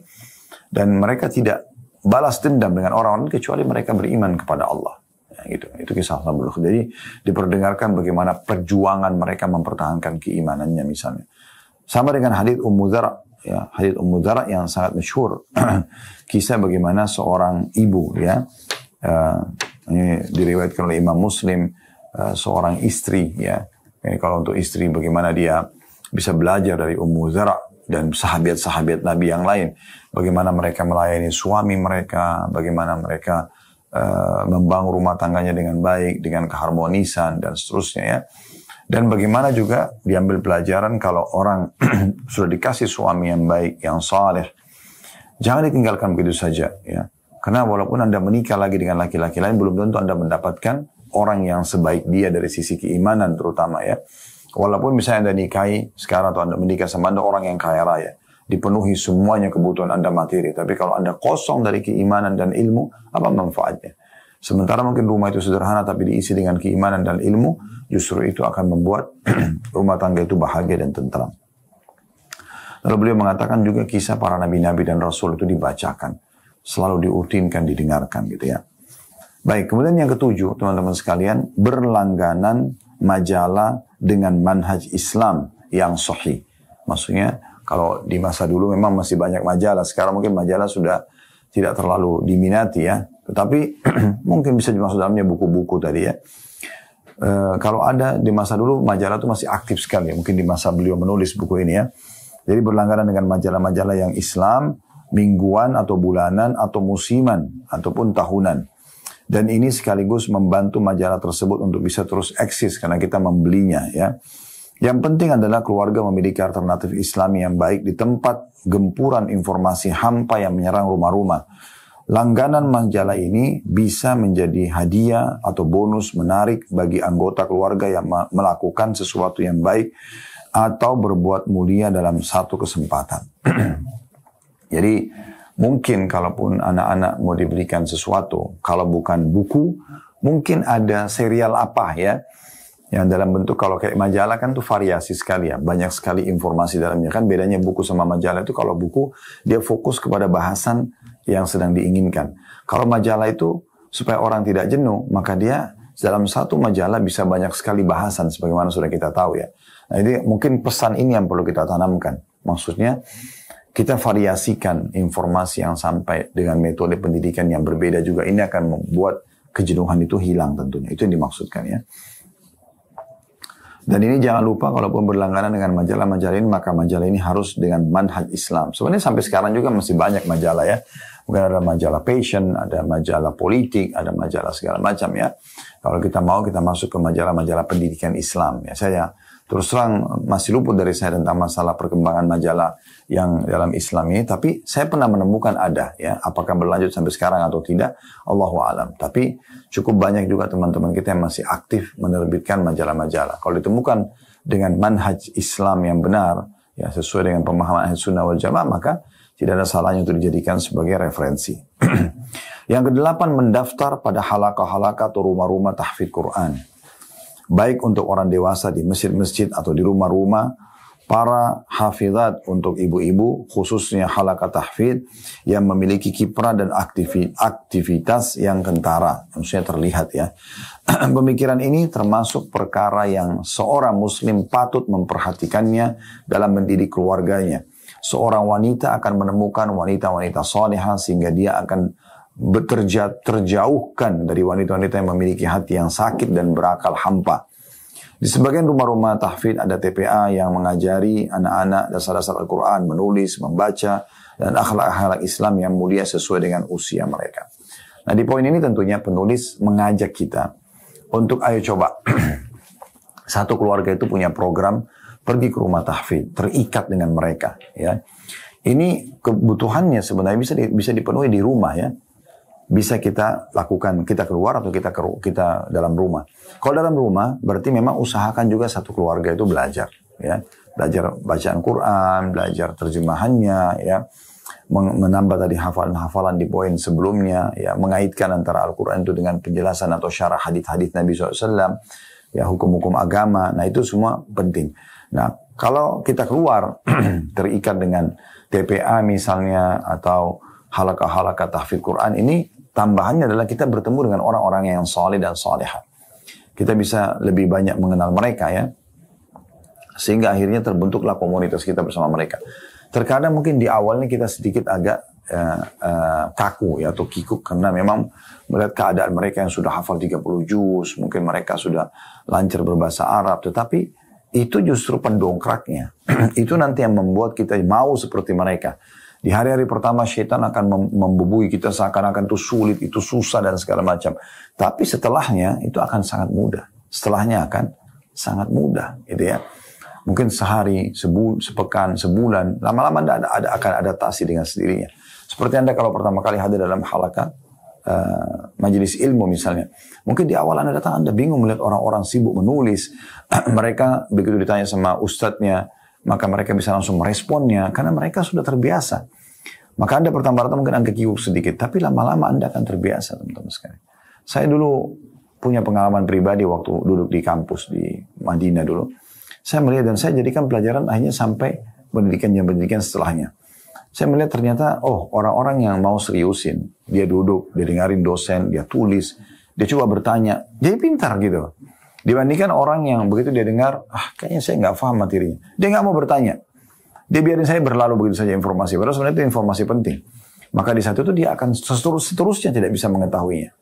S1: Dan mereka tidak balas dendam dengan orang-orang kecuali mereka beriman kepada Allah. Ya, gitu. Itu kisah Ashabul Ukhdud. Jadi diperdengarkan bagaimana perjuangan mereka mempertahankan keimanannya misalnya. Sama dengan hadits Ummu Dzar, ya, hadits Ummu Dzar yang sangat masyhur. Kisah bagaimana seorang ibu, ya, ini diriwayatkan oleh Imam Muslim. Seorang istri, ya. Kalau untuk istri bagaimana dia bisa belajar dari Ummu Dzar dan sahabat-sahabat Nabi yang lain, bagaimana mereka melayani suami mereka, bagaimana mereka membangun rumah tangganya dengan baik, dengan keharmonisan dan seterusnya, ya. Dan bagaimana juga diambil pelajaran kalau orang sudah dikasih suami yang baik, yang saleh, jangan ditinggalkan begitu saja, ya. Karena walaupun Anda menikah lagi dengan laki-laki lain, belum tentu Anda mendapatkan orang yang sebaik dia dari sisi keimanan terutama, ya. Walaupun misalnya Anda nikahi sekarang atau Anda menikah sama Anda orang yang kaya raya, dipenuhi semuanya kebutuhan Anda materi, tapi kalau Anda kosong dari keimanan dan ilmu, apa manfaatnya? Sementara mungkin rumah itu sederhana tapi diisi dengan keimanan dan ilmu, justru itu akan membuat rumah tangga itu bahagia dan tentram. Lalu beliau mengatakan juga kisah para nabi-nabi dan rasul itu dibacakan, selalu diutinkan, didengarkan gitu, ya. Baik, kemudian yang ketujuh, teman-teman sekalian, berlangganan majalah dengan manhaj Islam yang sahih. Maksudnya, kalau di masa dulu memang masih banyak majalah, sekarang mungkin majalah sudah tidak terlalu diminati, ya. Tetapi mungkin bisa dimaksud dalamnya buku-buku tadi, ya. Kalau ada di masa dulu, majalah itu masih aktif sekali, ya. Mungkin di masa beliau menulis buku ini, ya. Jadi berlangganan dengan majalah-majalah yang Islam, mingguan atau bulanan atau musiman, ataupun tahunan. Dan ini sekaligus membantu majalah tersebut untuk bisa terus eksis karena kita membelinya, ya. Yang penting adalah keluarga memiliki alternatif Islami yang baik di tempat gempuran informasi hampa yang menyerang rumah-rumah. Langganan majalah ini bisa menjadi hadiah atau bonus menarik bagi anggota keluarga yang melakukan sesuatu yang baik atau berbuat mulia dalam satu kesempatan. Jadi mungkin kalaupun anak-anak mau diberikan sesuatu, kalau bukan buku, mungkin ada serial apa, ya. Yang dalam bentuk, kalau kayak majalah kan tuh variasi sekali, ya. Banyak sekali informasi dalamnya. Kan bedanya buku sama majalah itu, kalau buku dia fokus kepada bahasan yang sedang diinginkan. Kalau majalah itu supaya orang tidak jenuh, maka dia dalam satu majalah bisa banyak sekali bahasan sebagaimana sudah kita tahu, ya. Nah, jadi mungkin pesan ini yang perlu kita tanamkan. Maksudnya, kita variasikan informasi yang sampai dengan metode pendidikan yang berbeda juga. Ini akan membuat kejenuhan itu hilang tentunya. Itu yang dimaksudkan, ya. Dan ini jangan lupa kalaupun berlangganan dengan majalah-majalah ini, maka majalah ini harus dengan manhaj Islam. Sebenarnya sampai sekarang juga masih banyak majalah, ya. Mungkin ada majalah passion, ada majalah politik, ada majalah segala macam, ya. Kalau kita mau, kita masuk ke majalah-majalah pendidikan Islam, ya. Saya terus terang masih luput dari saya tentang masalah perkembangan majalah yang dalam Islam ini, tapi saya pernah menemukan ada, ya. Apakah berlanjut sampai sekarang atau tidak, Allahu a'lam. Tapi cukup banyak juga teman-teman kita yang masih aktif menerbitkan majalah-majalah. Kalau ditemukan dengan manhaj Islam yang benar, ya, sesuai dengan pemahaman Ahlus Sunnah wal Jamaah, maka tidak ada salahnya untuk dijadikan sebagai referensi. Yang kedelapan, mendaftar pada halaqah-halaqah atau rumah-rumah tahfidz Quran. Baik untuk orang dewasa di masjid-masjid atau di rumah-rumah, para hafizat untuk ibu-ibu, khususnya halaqah tahfidz yang memiliki kiprah dan aktivitas yang kentara, maksudnya terlihat, ya. Pemikiran ini termasuk perkara yang seorang muslim patut memperhatikannya dalam mendidik keluarganya. Seorang wanita akan menemukan wanita-wanita salihah sehingga dia akan terjauhkan dari wanita-wanita yang memiliki hati yang sakit dan berakal hampa. Di sebagian rumah-rumah tahfidz ada TPA yang mengajari anak-anak dasar-dasar Al-Quran, menulis, membaca, dan akhlak-akhlak Islam yang mulia sesuai dengan usia mereka. Nah, di poin ini tentunya penulis mengajak kita untuk ayo coba satu keluarga itu punya program pergi ke rumah tahfidz, terikat dengan mereka, ya. Ini kebutuhannya sebenarnya bisa dipenuhi di rumah, ya. Bisa kita lakukan, kita keluar atau kita dalam rumah. Kalau dalam rumah berarti memang usahakan juga satu keluarga itu belajar, ya. Belajar bacaan Quran, belajar terjemahannya, ya. menambah tadi hafalan-hafalan di poin sebelumnya, ya mengaitkan antara Al-Quran itu dengan penjelasan atau syarah hadits-hadits Nabi SAW, ya hukum-hukum agama. Nah itu semua penting. Nah kalau kita keluar terikat dengan TPA misalnya atau halaqah-halaqah tahfidz Quran, ini tambahannya adalah kita bertemu dengan orang-orang yang saleh dan salihah. Kita bisa lebih banyak mengenal mereka ya, sehingga akhirnya terbentuklah komunitas kita bersama mereka. Terkadang mungkin di awalnya kita sedikit agak kaku ya atau kikuk karena memang melihat keadaan mereka yang sudah hafal 30 juz, mungkin mereka sudah lancar berbahasa Arab, tetapi itu justru pendongkraknya. Itu nanti yang membuat kita mau seperti mereka. Di hari-hari pertama syaitan akan membubui kita seakan-akan itu sulit, itu susah dan segala macam. Tapi setelahnya itu akan sangat mudah. Setelahnya akan sangat mudah gitu ya. Mungkin sehari, sepekan, sebulan, lama-lama Anda akan adaptasi dengan sendirinya. Seperti Anda kalau pertama kali hadir dalam halaqah majelis ilmu misalnya. Mungkin di awal Anda datang, Anda bingung melihat orang-orang sibuk menulis. Mereka begitu ditanya sama ustadznya, maka mereka bisa langsung meresponnya, karena mereka sudah terbiasa. Maka Anda pertama-tama mungkin agak kikuk sedikit, tapi lama-lama Anda akan terbiasa, teman-teman sekalian. Saya dulu punya pengalaman pribadi waktu duduk di kampus di Madinah dulu. Saya melihat dan saya jadikan pelajaran akhirnya sampai pendidikan setelahnya. Saya melihat ternyata, orang-orang yang mau seriusin, dia duduk, dia dengarin dosen, dia tulis, dia coba bertanya, jadi pintar gitu. Dibandingkan orang yang begitu dia dengar, kayaknya saya nggak paham materinya. Dia nggak mau bertanya. Dia biarin saya berlalu begitu saja informasi. Padahal sebenarnya itu informasi penting. Maka di saat itu dia akan seterusnya tidak bisa mengetahuinya.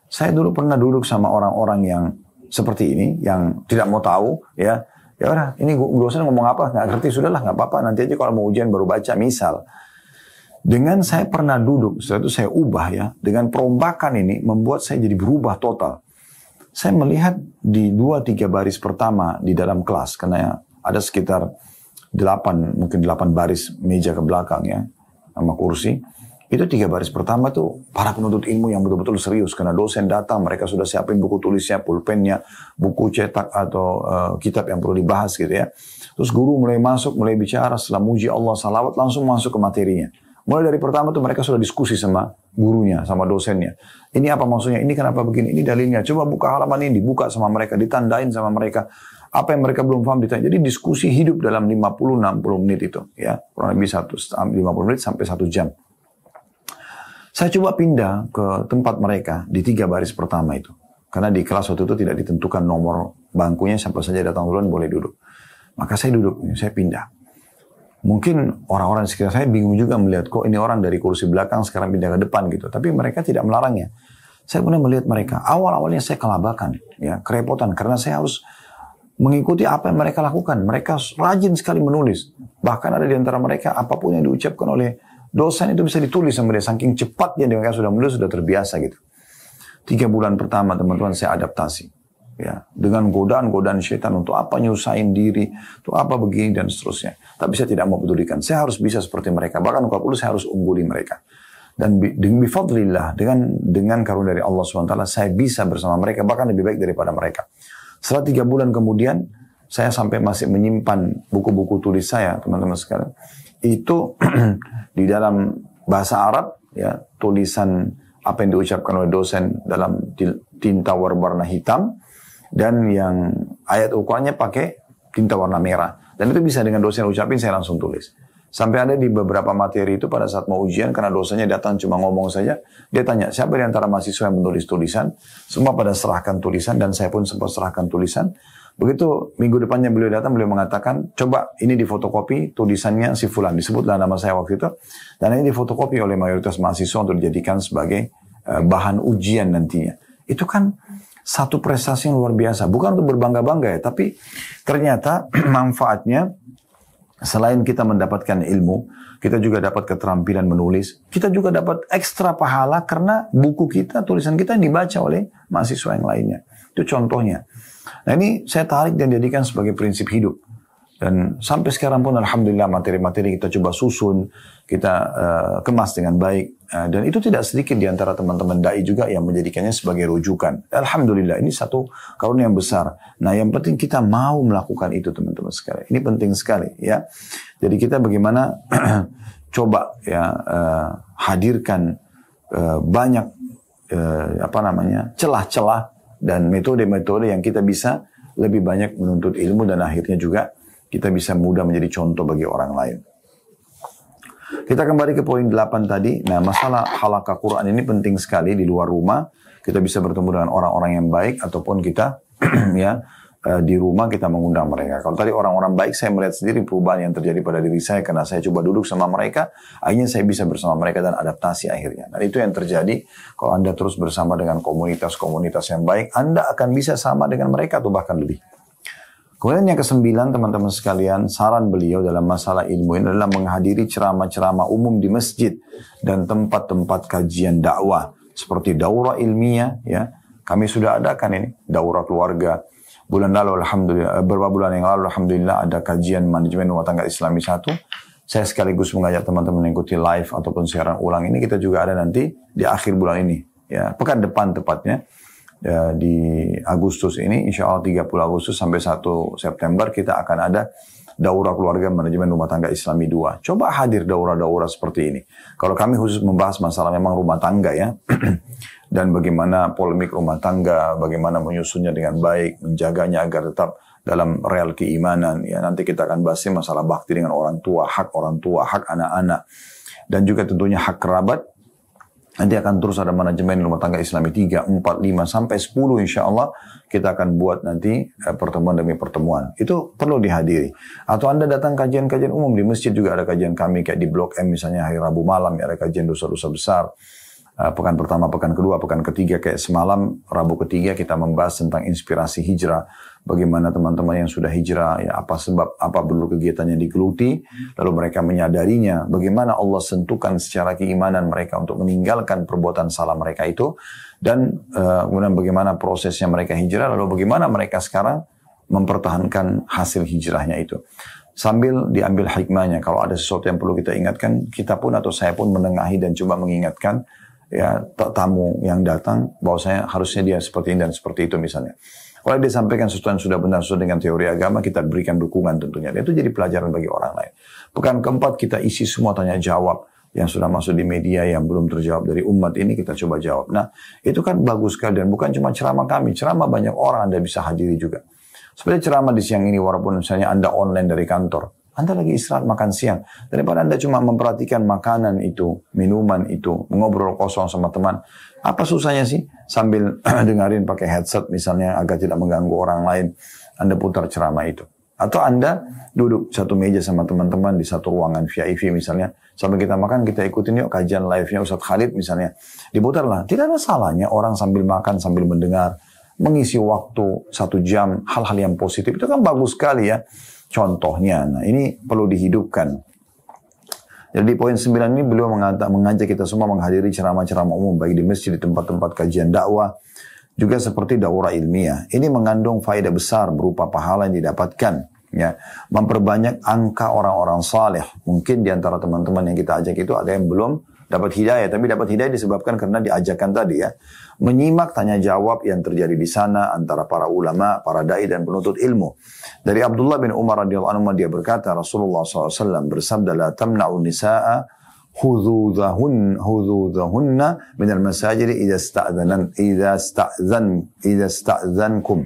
S1: Saya dulu pernah duduk sama orang-orang yang seperti ini, yang tidak mau tahu, ya udah, ini dosen ngomong apa, nggak ngerti, sudahlah, nggak apa-apa, nanti aja kalau mau ujian baru baca, misal. Dengan saya pernah duduk, setelah itu saya ubah ya, dengan perombakan ini membuat saya jadi berubah total. Saya melihat di 2-3 baris pertama di dalam kelas, karena ada sekitar 8 baris meja ke belakang ya, sama kursi. Itu 3 baris pertama tuh para penuntut ilmu yang betul-betul serius, karena dosen datang, mereka sudah siapin buku tulisnya, pulpennya, buku cetak atau kitab yang perlu dibahas gitu ya. Terus guru mulai masuk, mulai bicara, setelah muji Allah, salawat, langsung masuk ke materinya. Mulai dari pertama tuh mereka sudah diskusi sama gurunya, sama dosennya. Ini apa maksudnya? Ini kenapa begini? Ini dalilnya. Coba buka halaman ini, dibuka sama mereka, ditandain sama mereka. Apa yang mereka belum paham ditanya. Jadi diskusi hidup dalam 50-60 menit itu. Ya, kurang lebih 50 menit sampai 1 jam. Saya coba pindah ke tempat mereka di 3 baris pertama itu. Karena di kelas waktu itu tidak ditentukan nomor bangkunya, siapa saja datang duluan boleh duduk. Maka saya duduk, saya pindah. Mungkin orang-orang di sekitar saya bingung juga melihat, kok ini orang dari kursi belakang sekarang pindah ke depan gitu. Tapi mereka tidak melarangnya. Saya pernah melihat mereka, awal-awalnya saya kelabakan, ya kerepotan. Karena saya harus mengikuti apa yang mereka lakukan. Mereka rajin sekali menulis. Bahkan ada di antara mereka, apapun yang diucapkan oleh dosen itu bisa ditulis sama dia. Saking cepatnya dia sudah menulis, sudah terbiasa gitu. 3 bulan pertama teman-teman saya adaptasi. Ya, dengan godaan-godaan syaitan untuk apa nyusahin diri, untuk apa begini dan seterusnya. Tapi saya tidak mau pedulikan. Saya harus bisa seperti mereka. Bahkan kalau perlu saya harus ungguli mereka. Dan bifadlillah, dengan karunia dari Allah SWT, saya bisa bersama mereka, bahkan lebih baik daripada mereka. Setelah 3 bulan kemudian, saya sampai masih menyimpan buku-buku tulis saya, teman-teman sekalian. Itu di dalam bahasa Arab, ya, tulisan apa yang diucapkan oleh dosen dalam tinta warna hitam, dan yang ayat ukurannya pakai tinta warna merah. Dan itu bisa dengan dosen ucapin, saya langsung tulis. Sampai ada di beberapa materi itu pada saat mau ujian, karena dosennya datang cuma ngomong saja, dia tanya, siapa di antara mahasiswa yang menulis tulisan? Semua pada serahkan tulisan, dan saya pun sempat serahkan tulisan. Begitu minggu depannya beliau datang, beliau mengatakan, coba ini difotokopi tulisannya si Fulan, disebutlah nama saya waktu itu, dan ini difotokopi oleh mayoritas mahasiswa untuk dijadikan sebagai bahan ujian nantinya. Itu kan satu prestasi yang luar biasa, bukan untuk berbangga-bangga ya, tapi ternyata manfaatnya selain kita mendapatkan ilmu, kita juga dapat keterampilan menulis, kita juga dapat ekstra pahala karena buku kita, tulisan kita yang dibaca oleh mahasiswa yang lainnya. Itu contohnya. Nah ini saya tarik dan jadikan sebagai prinsip hidup. Dan sampai sekarang pun alhamdulillah materi-materi kita coba susun, kita kemas dengan baik. Dan itu tidak sedikit di antara teman-teman dai juga yang menjadikannya sebagai rujukan. Alhamdulillah ini satu karunia yang besar. Nah yang penting kita mau melakukan itu teman-teman sekalian. Ini penting sekali ya. Jadi kita bagaimana coba ya hadirkan banyak celah-celah dan metode-metode yang kita bisa lebih banyak menuntut ilmu dan akhirnya juga kita bisa mudah menjadi contoh bagi orang lain. Kita kembali ke poin 8 tadi. Nah, masalah halaqah Quran ini penting sekali di luar rumah. Kita bisa bertemu dengan orang-orang yang baik ataupun kita ya di rumah kita mengundang mereka. Kalau tadi orang-orang baik, saya melihat sendiri perubahan yang terjadi pada diri saya karena saya coba duduk sama mereka, akhirnya saya bisa bersama mereka dan adaptasi akhirnya. Dan itu yang terjadi kalau Anda terus bersama dengan komunitas-komunitas yang baik, Anda akan bisa sama dengan mereka atau bahkan lebih. Kemudian yang ke-9, teman-teman sekalian, saran beliau dalam masalah ilmu ini adalah menghadiri ceramah-ceramah umum di masjid dan tempat-tempat kajian dakwah seperti daurah ilmiah ya. Kami sudah adakan ini daurah keluarga. Bulan lalu alhamdulillah, beberapa bulan yang lalu alhamdulillah ada kajian manajemen rumah tangga Islami 1. Saya sekaligus mengajak teman-teman mengikuti live ataupun siaran ulang ini. Kita juga ada nanti di akhir bulan ini, ya pekan depan tepatnya ya, di Agustus ini, insya Allah 30 Agustus sampai 1 September kita akan ada daurah keluarga manajemen rumah tangga Islami 2. Coba hadir daurah-daurah seperti ini. Kalau kami khusus membahas masalah memang rumah tangga ya. Dan bagaimana polemik rumah tangga, bagaimana menyusunnya dengan baik, menjaganya agar tetap dalam real keimanan. Ya, nanti kita akan bahas masalah bakti dengan orang tua, hak anak-anak, dan juga tentunya hak kerabat. Nanti akan terus ada manajemen rumah tangga Islami 3, 4, 5, sampai 10 insya Allah kita akan buat nanti pertemuan demi pertemuan. Itu perlu dihadiri. Atau Anda datang kajian-kajian umum di masjid juga ada kajian kami kayak di Blok M misalnya hari Rabu malam ya, ada kajian dosa-dosa besar. Pekan pertama, pekan kedua, pekan ketiga kayak semalam Rabu ketiga kita membahas tentang inspirasi hijrah. Bagaimana teman-teman yang sudah hijrah, ya apa sebab, apa dulu kegiatannya digeluti, lalu mereka menyadarinya. Bagaimana Allah sentuhkan secara keimanan mereka untuk meninggalkan perbuatan salah mereka itu. Dan kemudian bagaimana prosesnya mereka hijrah, lalu bagaimana mereka sekarang mempertahankan hasil hijrahnya itu. Sambil diambil hikmahnya, kalau ada sesuatu yang perlu kita ingatkan, kita pun atau saya pun menengahi dan coba mengingatkan ya tamu yang datang bahwasanya harusnya dia seperti ini dan seperti itu misalnya. Kalau dia sampaikan sesuatu yang sudah benar sesuai dengan teori agama, kita berikan dukungan tentunya. Dan itu jadi pelajaran bagi orang lain. Pekan keempat kita isi semua tanya jawab yang sudah masuk di media yang belum terjawab dari umat ini kita coba jawab. Nah itu kan bagus sekali dan bukan cuma ceramah kami, ceramah banyak orang Anda bisa hadiri juga. Seperti ceramah di siang ini walaupun misalnya Anda online dari kantor. Anda lagi istirahat makan siang. Daripada Anda cuma memperhatikan makanan itu, minuman itu, ngobrol kosong sama teman. Apa susahnya sih? Sambil dengerin pakai headset misalnya agar tidak mengganggu orang lain. Anda putar ceramah itu. Atau Anda duduk satu meja sama teman-teman di satu ruangan VIP misalnya. Sambil kita makan, kita ikutin yuk kajian live-nya Ustaz Khalid misalnya. Diputarlah. Tidak ada salahnya orang sambil makan, sambil mendengar. Mengisi waktu 1 jam, hal-hal yang positif. Itu kan bagus sekali ya. Contohnya, nah ini perlu dihidupkan. Jadi poin 9 ini beliau mengajak kita semua menghadiri ceramah-ceramah umum baik di masjid, di tempat-tempat kajian dakwah, juga seperti daurah ilmiah. Ini mengandung faedah besar berupa pahala yang didapatkan, ya, memperbanyak angka orang-orang saleh. Mungkin di antara teman-teman yang kita ajak itu ada yang belum dapat hidayah, tapi dapat hidayah disebabkan karena diajarkan tadi ya, menyimak tanya jawab yang terjadi di sana antara para ulama, para dai dan penuntut ilmu. Dari Abdullah bin Umar radhiyallahu anhu dia berkata Rasulullah SAW bersabda la tamna'u nisaa hududahunna minal masajid idza sta'dzankum.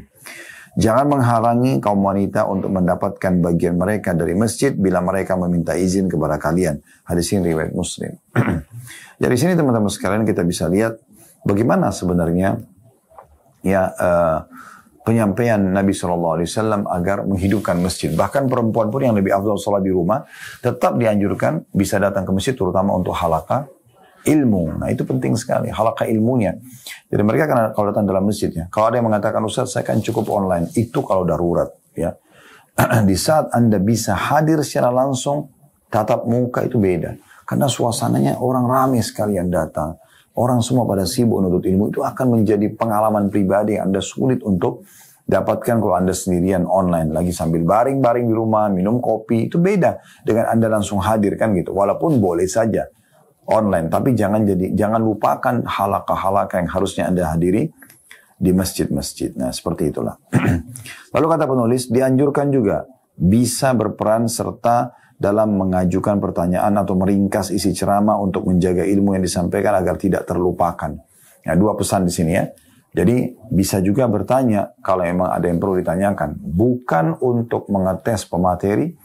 S1: Jangan menghalangi kaum wanita untuk mendapatkan bagian mereka dari masjid bila mereka meminta izin kepada kalian. Hadis ini riwayat Muslim. Dari sini teman-teman sekalian kita bisa lihat bagaimana sebenarnya ya penyampaian Nabi SAW agar menghidupkan masjid. Bahkan perempuan pun yang lebih afdal sholat di rumah tetap dianjurkan bisa datang ke masjid terutama untuk halaqah ilmu. Nah itu penting sekali halaqah ilmunya. Jadi mereka kalau datang dalam masjidnya, kalau ada yang mengatakan Ustaz saya kan cukup online, itu kalau darurat ya. Di saat Anda bisa hadir secara langsung tatap muka itu beda. Karena suasananya orang ramai sekali yang datang. Orang semua pada sibuk menuntut ilmu, itu akan menjadi pengalaman pribadi yang Anda sulit untuk dapatkan kalau Anda sendirian online. Lagi sambil baring-baring di rumah, minum kopi, itu beda dengan Anda langsung hadir kan gitu. Walaupun boleh saja online, tapi jangan lupakan halaqah-halaqah yang harusnya Anda hadiri di masjid-masjid. Nah, seperti itulah. Lalu kata penulis, dianjurkan juga bisa berperan serta dalam mengajukan pertanyaan atau meringkas isi ceramah untuk menjaga ilmu yang disampaikan agar tidak terlupakan. Nah, 2 pesan di sini ya. Jadi bisa juga bertanya kalau memang ada yang perlu ditanyakan. Bukan untuk mengetes pemateri,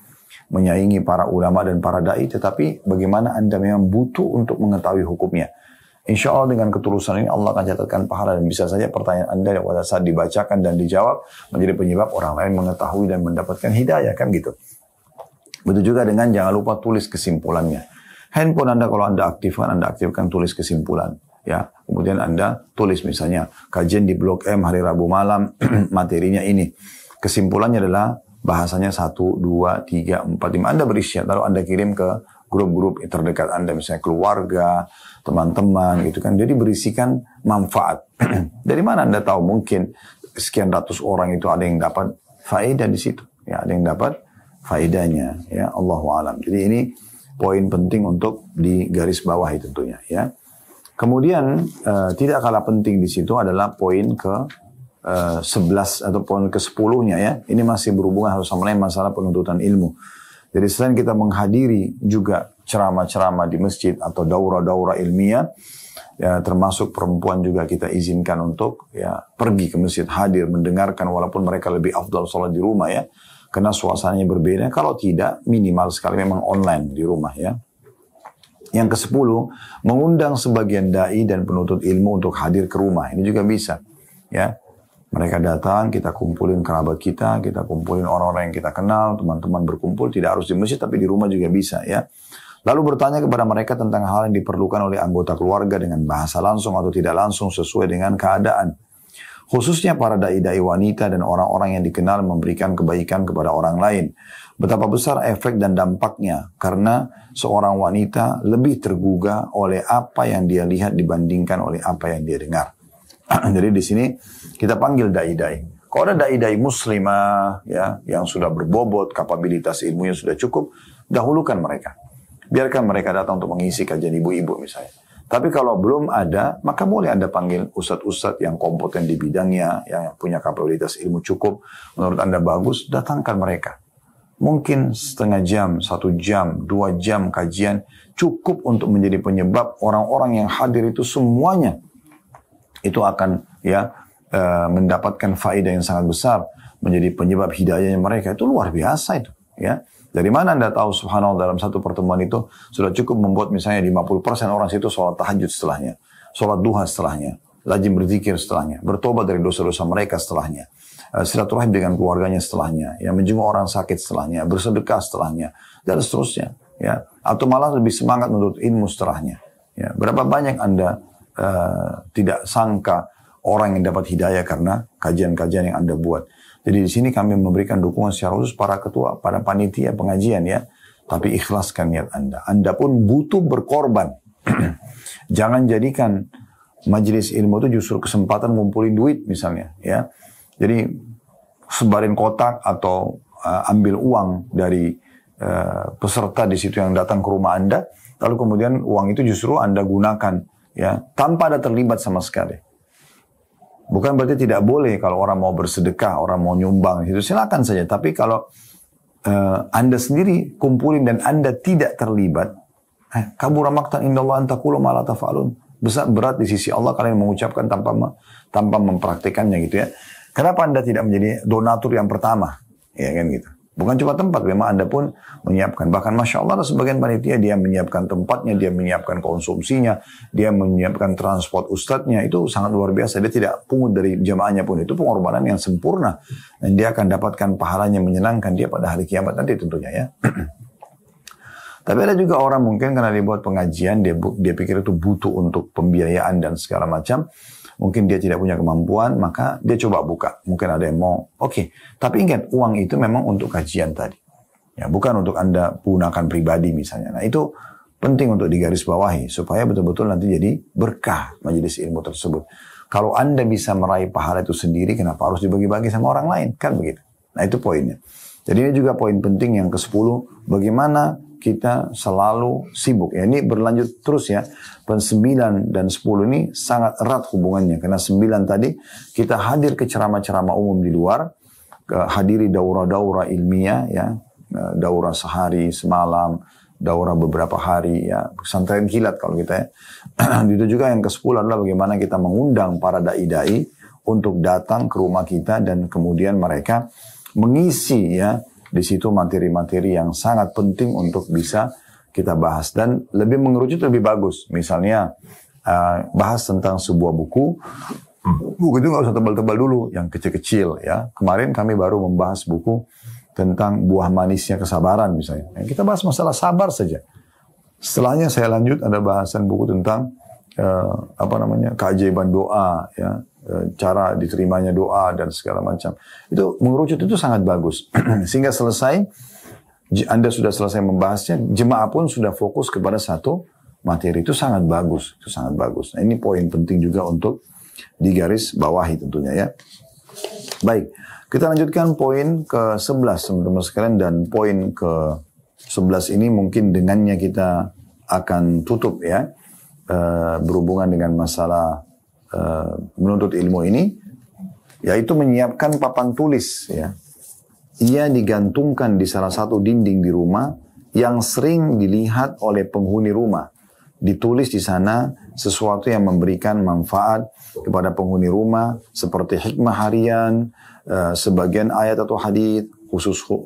S1: menyaingi para ulama dan para da'i, tetapi bagaimana Anda memang butuh untuk mengetahui hukumnya. Insya Allah dengan ketulusan ini Allah akan catatkan pahala, dan bisa saja pertanyaan Anda pada saat dibacakan dan dijawab menjadi penyebab orang lain mengetahui dan mendapatkan hidayah, kan gitu. Begitu juga dengan jangan lupa tulis kesimpulannya. Handphone Anda kalau Anda aktifkan tulis kesimpulan. Ya, kemudian Anda tulis misalnya kajian di Blok M hari Rabu malam, materinya ini. Kesimpulannya adalah bahasanya 1, 2, 3, 4, 5. Anda berisi, lalu Anda kirim ke grup-grup terdekat Anda, misalnya keluarga, teman-teman, gitu kan. Jadi berisikan manfaat. Dari mana Anda tahu? Mungkin sekian ratus orang itu ada yang dapat faedah di situ. Ya, ada yang dapat faedahnya. Ya, Allahu a'lam. Jadi ini poin penting untuk digarisbawahi tentunya. Ya. Kemudian tidak kalah penting di situ adalah poin ke 11 atau poin ke 10-nya ya. Ini masih berhubungan harus sama lain masalah penuntutan ilmu. Jadi selain kita menghadiri juga ceramah-ceramah di masjid atau daurah-daurah ilmiah, ya, termasuk perempuan juga kita izinkan untuk ya pergi ke masjid, hadir, mendengarkan, walaupun mereka lebih afdal sholat di rumah ya, karena suasananya berbeda. Kalau tidak, minimal sekali memang online di rumah ya. Yang ke-10, mengundang sebagian da'i dan penuntut ilmu untuk hadir ke rumah. Ini juga bisa ya. Mereka datang, kita kumpulin kerabat kita kumpulin orang-orang yang kita kenal, teman-teman berkumpul, tidak harus di masjid, tapi di rumah juga bisa ya. Lalu bertanya kepada mereka tentang hal yang diperlukan oleh anggota keluarga dengan bahasa langsung atau tidak langsung sesuai dengan keadaan. Khususnya para da'i-da'i wanita dan orang-orang yang dikenal memberikan kebaikan kepada orang lain. Betapa besar efek dan dampaknya karena seorang wanita lebih tergugah oleh apa yang dia lihat dibandingkan oleh apa yang dia dengar. Jadi di sini kita panggil da'i-da'i. Kalau ada da'i-da'i muslimah ya, yang sudah berbobot, kapabilitas ilmunya sudah cukup, dahulukan mereka. Biarkan mereka datang untuk mengisi kajian ibu-ibu misalnya. Tapi kalau belum ada, maka boleh Anda panggil ustadz-ustadz yang kompeten di bidangnya, yang punya kapabilitas ilmu cukup, menurut Anda bagus, datangkan mereka. Mungkin setengah jam, 1 jam, 2 jam kajian cukup untuk menjadi penyebab orang-orang yang hadir itu semuanya itu akan ya mendapatkan faedah yang sangat besar, menjadi penyebab hidayahnya mereka. Itu luar biasa itu ya. Dari mana Anda tahu subhanallah dalam satu pertemuan itu sudah cukup membuat misalnya 50% orang situ sholat tahajud setelahnya, sholat duha setelahnya, rajin berzikir setelahnya, bertobat dari dosa-dosa mereka setelahnya, silaturahim dengan keluarganya setelahnya, ya, menjenguk orang sakit setelahnya, bersedekah setelahnya, dan seterusnya. Ya. Atau malah lebih semangat menuntut ilmu setelahnya. Ya. Berapa banyak Anda tidak sangka orang yang dapat hidayah karena kajian-kajian yang Anda buat. Jadi di sini kami memberikan dukungan secara khusus para ketua, para panitia pengajian ya. Tapi ikhlaskan niat Anda. Anda pun butuh berkorban. Jangan jadikan majelis ilmu itu justru kesempatan ngumpulin duit misalnya ya. Jadi sebarin kotak atau ambil uang dari peserta di situ yang datang ke rumah Anda, lalu kemudian uang itu justru Anda gunakan ya tanpa ada terlibat sama sekali. Bukan berarti tidak boleh kalau orang mau bersedekah, orang mau nyumbang, itu silakan saja. Tapi kalau Anda sendiri kumpulin dan Anda tidak terlibat, kabura maqtan indallah an taqulu ma la taf'alun. Besar berat di sisi Allah kalian mengucapkan tanpa mempraktikannya gitu ya. Kenapa Anda tidak menjadi donatur yang pertama? Ya kan gitu. Bukan cuma tempat, memang Anda pun menyiapkan. Bahkan Masya Allah ada sebagian panitia, dia menyiapkan tempatnya, dia menyiapkan konsumsinya, dia menyiapkan transport ustadznya, itu sangat luar biasa. Dia tidak pungut dari jamaahnya pun, itu pengorbanan yang sempurna. Dan dia akan dapatkan pahalanya menyenangkan dia pada hari kiamat nanti tentunya ya. Tapi ada juga orang mungkin karena dia buat pengajian, dia pikir itu butuh untuk pembiayaan dan segala macam. Mungkin dia tidak punya kemampuan, maka dia coba buka. Mungkin ada yang mau, oke. Tapi ingat, uang itu memang untuk kajian tadi. Ya, bukan untuk Anda gunakan pribadi misalnya. Nah itu penting untuk digarisbawahi, supaya betul-betul nanti jadi berkah majelis ilmu tersebut. Kalau Anda bisa meraih pahala itu sendiri, kenapa harus dibagi-bagi sama orang lain? Kan begitu. Nah itu poinnya. Jadi ini juga poin penting yang ke-10, bagaimana kita selalu sibuk. Ya, ini berlanjut terus ya. 9 dan 10 ini sangat erat hubungannya. Karena 9 tadi kita hadir ke ceramah-ceramah umum di luar, hadiri daurah-daurah ilmiah ya, daurah sehari, semalam, daurah beberapa hari, ya pesantren kilat kalau kita ya. Itu juga yang ke-10 adalah bagaimana kita mengundang para dai-dai untuk datang ke rumah kita dan kemudian mereka mengisi ya di situ materi-materi yang sangat penting untuk bisa kita bahas dan lebih mengerucut lebih bagus. Misalnya bahas tentang sebuah buku itu nggak usah tebal-tebal dulu, yang kecil-kecil ya. Kemarin kami baru membahas buku tentang buah manisnya kesabaran misalnya. Kita bahas masalah sabar saja. Setelahnya saya lanjut ada bahasan buku tentang keajaiban doa ya, cara diterimanya doa dan segala macam. Itu mengerucut itu sangat bagus. Sehingga selesai, Anda sudah selesai membahasnya, jemaah pun sudah fokus kepada satu materi. Itu sangat bagus, itu sangat bagus. Nah, ini poin penting juga untuk digaris bawahi tentunya ya. Baik, kita lanjutkan poin ke-11 teman-teman sekalian, dan poin ke-11 ini mungkin dengannya kita akan tutup ya, berhubungan dengan masalah menuntut ilmu ini, yaitu menyiapkan papan tulis ya. Ia digantungkan di salah satu dinding di rumah yang sering dilihat oleh penghuni rumah. Ditulis di sana sesuatu yang memberikan manfaat kepada penghuni rumah, seperti hikmah harian, sebagian ayat atau hadits,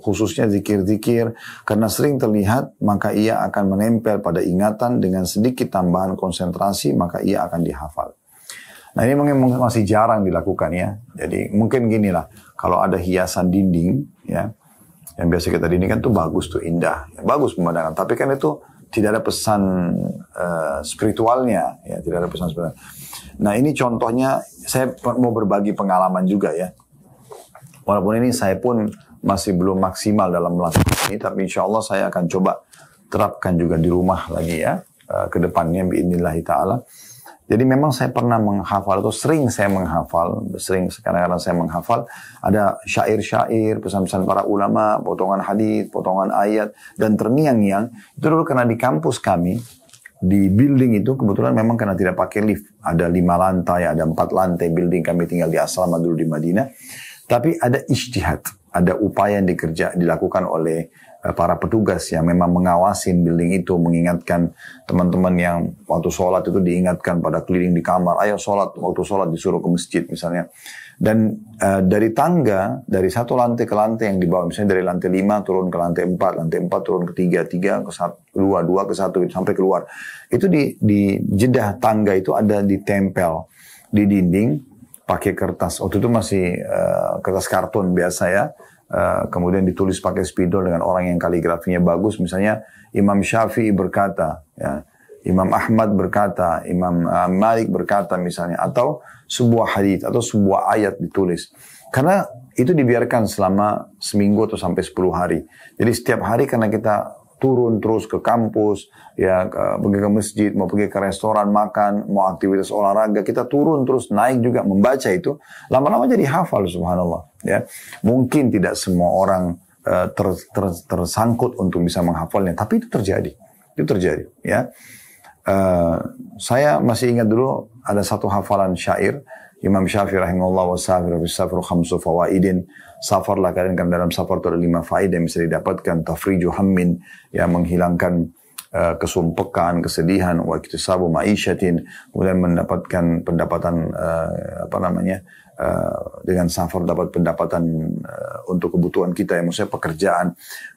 S1: khususnya zikir-zikir, karena sering terlihat maka ia akan menempel pada ingatan dengan sedikit tambahan konsentrasi, maka ia akan dihafal. Nah ini mungkin masih jarang dilakukan ya. Jadi mungkin gini lah, kalau ada hiasan dinding ya, yang biasa kita dindingkan tuh bagus tuh, indah, ya, bagus pemandangan. Tapi kan itu tidak ada pesan spiritualnya, ya tidak ada pesan spiritual. Nah ini contohnya, saya mau berbagi pengalaman juga ya. Walaupun ini saya pun masih belum maksimal dalam melakukan ini, tapi insya Allah saya akan coba terapkan juga di rumah lagi ya, ke depannya biidznillah ta'ala. Jadi memang saya pernah menghafal, atau sering saya menghafal, kadang-kadang saya menghafal, ada syair-syair, pesan-pesan para ulama, potongan hadis, potongan ayat, dan terngiang-ngiang. Itu dulu karena di kampus kami, di building itu kebetulan memang karena tidak pakai lift. Ada 5 lantai, ada 4 lantai building, kami tinggal di asrama dulu di Madinah. Tapi ada ijtihad, ada upaya yang dilakukan oleh para petugas yang memang mengawasin building itu, mengingatkan teman-teman yang waktu sholat itu diingatkan pada keliling di kamar, ayo sholat, waktu sholat disuruh ke masjid misalnya. Dan dari tangga, dari satu lantai ke lantai yang di bawah, misalnya dari lantai 5 turun ke lantai 4, lantai 4 turun ke 3, 3 ke 1, 2, 2 ke 1, sampai keluar. Itu di jedah tangga itu ada ditempel di dinding, pakai kertas, waktu itu masih kertas karton biasa ya. Kemudian ditulis pakai spidol dengan orang yang kaligrafinya bagus, misalnya Imam Syafi'i berkata, ya, Imam Ahmad berkata, Imam Malik berkata misalnya, atau sebuah hadits atau sebuah ayat ditulis. Karena itu dibiarkan selama seminggu atau sampai 10 hari. Jadi setiap hari karena kita turun terus ke kampus, ya pergi ke masjid, mau pergi ke restoran makan, mau aktivitas olahraga, kita turun terus naik juga membaca itu, lama-lama jadi hafal subhanallah. Ya, mungkin tidak semua orang tersangkut untuk bisa menghafalnya, tapi itu terjadi. Ya, saya masih ingat dulu ada satu hafalan syair Imam Syafi'i rahimahullah wasafir bisafir khamsu fawaidin. Safarlah kalian, kan dalam safar itu ada 5 faedah yang bisa didapatkan. Tafriju hammin, yang menghilangkan kesumpekan, kesedihan, wa iktisabu ma'isyatin, kemudian mendapatkan pendapatan dengan safar dapat pendapatan untuk kebutuhan kita, yang maksudnya pekerjaan.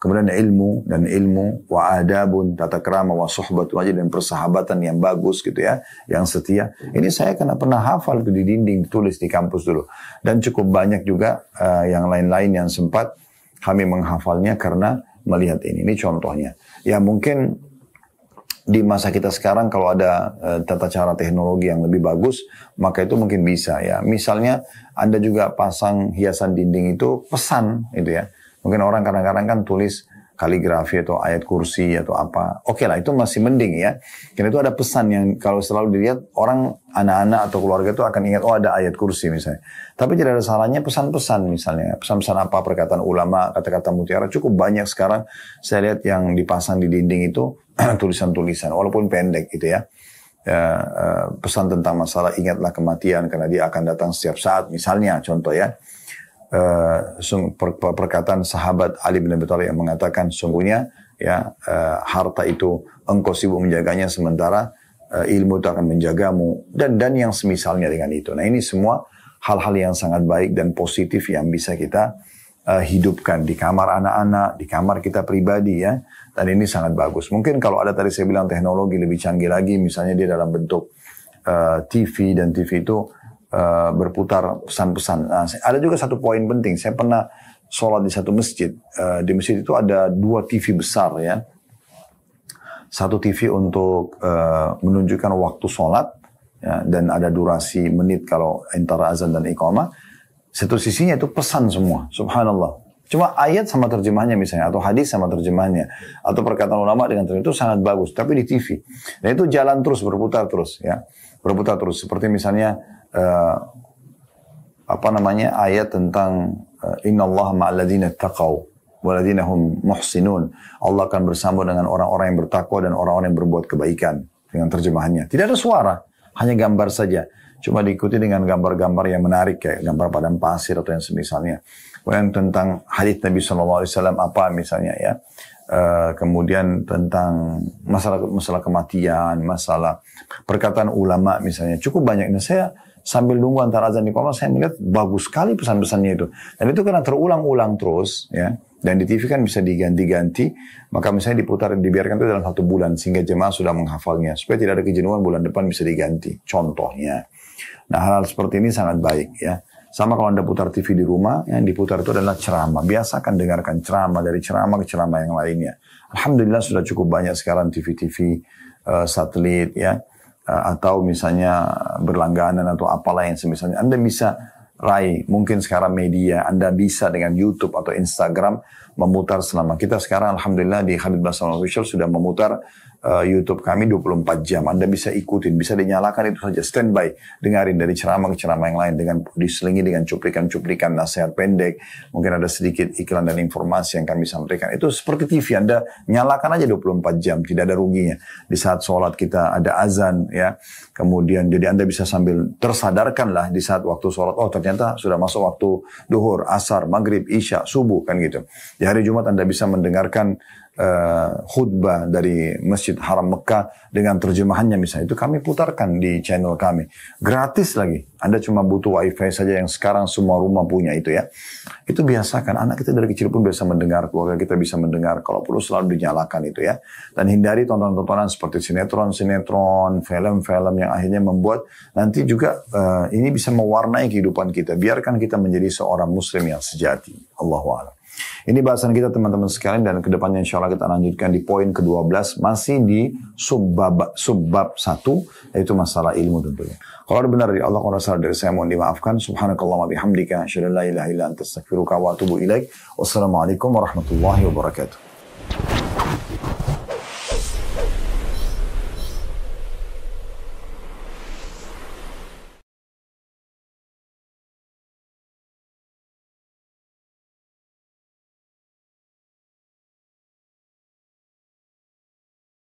S1: Kemudian ilmu, wa adabun, tata krama, wa suhbatu wajib, dan persahabatan yang bagus gitu ya, yang setia. Ini saya pernah hafal di dinding, ditulis di kampus dulu. Dan cukup banyak juga yang lain-lain yang sempat kami menghafalnya karena melihat ini. Ini contohnya. Ya mungkin di masa kita sekarang kalau ada tata cara teknologi yang lebih bagus, maka itu mungkin bisa ya. Misalnya Anda juga pasang hiasan dinding itu pesan itu ya. Mungkin orang kadang-kadang kan tulis kaligrafi atau ayat kursi atau apa. Oke lah, itu masih mending ya. Karena itu ada pesan yang kalau selalu dilihat orang, anak-anak atau keluarga itu akan ingat, oh ada ayat kursi misalnya. Tapi tidak ada salahnya pesan-pesan misalnya. Pesan-pesan apa, perkataan ulama, kata-kata mutiara. Cukup banyak sekarang saya lihat yang dipasang di dinding itu tulisan-tulisan, walaupun pendek gitu ya. Pesan tentang masalah ingatlah kematian karena dia akan datang setiap saat misalnya, contoh ya. perkataan sahabat Ali bin Abi Thalib yang mengatakan sungguhnya ya harta itu engkau sibuk menjaganya sementara ilmu itu akan menjagamu dan yang semisalnya dengan itu. Nah ini semua hal-hal yang sangat baik dan positif yang bisa kita hidupkan di kamar anak-anak, di kamar kita pribadi ya. Dan ini sangat bagus. Mungkin kalau ada tadi saya bilang teknologi lebih canggih lagi, misalnya dia dalam bentuk TV dan TV itu berputar pesan-pesan. Nah, ada juga satu poin penting. Saya pernah sholat di satu masjid. Di masjid itu ada 2 TV besar ya. Satu TV untuk menunjukkan waktu sholat ya, dan ada durasi menit kalau antara azan dan iqamah. Satu sisinya itu pesan semua. Subhanallah. Cuma ayat sama terjemahnya misalnya, atau hadis sama terjemahnya, atau perkataan ulama dengan terjemah itu sangat bagus. Tapi di TV. Dan itu jalan terus, berputar terus ya. Berputar terus. Seperti misalnya ayat tentang innallaha ma'al ladzina taqaw walladzina hum muhsinun. Allah akan bersama dengan orang-orang yang bertakwa dan orang-orang yang berbuat kebaikan. Dengan terjemahannya. Tidak ada suara, hanya gambar saja. Cuma diikuti dengan gambar-gambar yang menarik kayak gambar padang pasir atau yang semisalnya. Kemudian tentang hadits Nabi SAW apa misalnya ya. Kemudian tentang masalah kematian, masalah perkataan ulama misalnya. Cukup banyak. Dan saya sambil nunggu antara azan di kamar, saya melihat bagus sekali pesan-pesannya itu. Dan itu karena terulang-ulang terus ya. Dan di TV kan bisa diganti-ganti. Maka misalnya dibiarkan itu dalam 1 bulan. Sehingga jemaah sudah menghafalnya. Supaya tidak ada kejenuhan bulan depan bisa diganti. Contohnya. Nah hal-hal seperti ini sangat baik ya. Sama kalau Anda putar TV di rumah, yang diputar itu adalah ceramah. Biasakan dengarkan ceramah dari ceramah ke ceramah yang lainnya. Alhamdulillah sudah cukup banyak sekarang TV-TV satelit ya. Atau misalnya berlangganan atau apalah yang semisalnya. Anda bisa raih, mungkin sekarang media, Anda bisa dengan YouTube atau Instagram memutar selama. Kita sekarang Alhamdulillah di Khalid Basalamah Official sudah memutar YouTube kami 24 jam. Anda bisa ikutin, bisa dinyalakan itu saja. Standby, dengarin dari ceramah ke ceramah yang lain. Dengan diselingi dengan cuplikan-cuplikan nasihat pendek. Mungkin ada sedikit iklan dan informasi yang kami sampaikan. Itu seperti TV, Anda nyalakan aja 24 jam. Tidak ada ruginya. Di saat sholat kita ada azan ya. Kemudian jadi Anda bisa sambil tersadarkan lah di saat waktu sholat. Oh ternyata sudah masuk waktu duhur, asar, maghrib, isya, subuh kan gitu. Di hari Jumat Anda bisa mendengarkan khutbah dari Masjid Haram Mekah dengan terjemahannya misalnya. Itu kami putarkan di channel kami. Gratis lagi. Anda cuma butuh wifi saja yang sekarang semua rumah punya itu ya. Itu biasakan. Anak kita dari kecil pun bisa mendengar. Keluarga kita bisa mendengar. Kalau perlu selalu dinyalakan itu ya. Dan hindari tontonan-tontonan seperti sinetron-sinetron, film-film yang akhirnya membuat nanti juga ini bisa mewarnai kehidupan kita. Biarkan kita menjadi seorang muslim yang sejati. Allahu a'lam. Ini bahasan kita teman-teman sekalian dan kedepannya insya Allah kita lanjutkan di poin ke-12 masih di subbab 1 yaitu masalah ilmu tentunya. Kalau ada benar dari Allah, kalau salah dari saya mohon dimaafkan. Subhanakallah wa bihamdika asyhadu an la ilaha illa anta astaghfiruka wa atubu ilaik. Wassalamualaikum warahmatullahi wabarakatuh.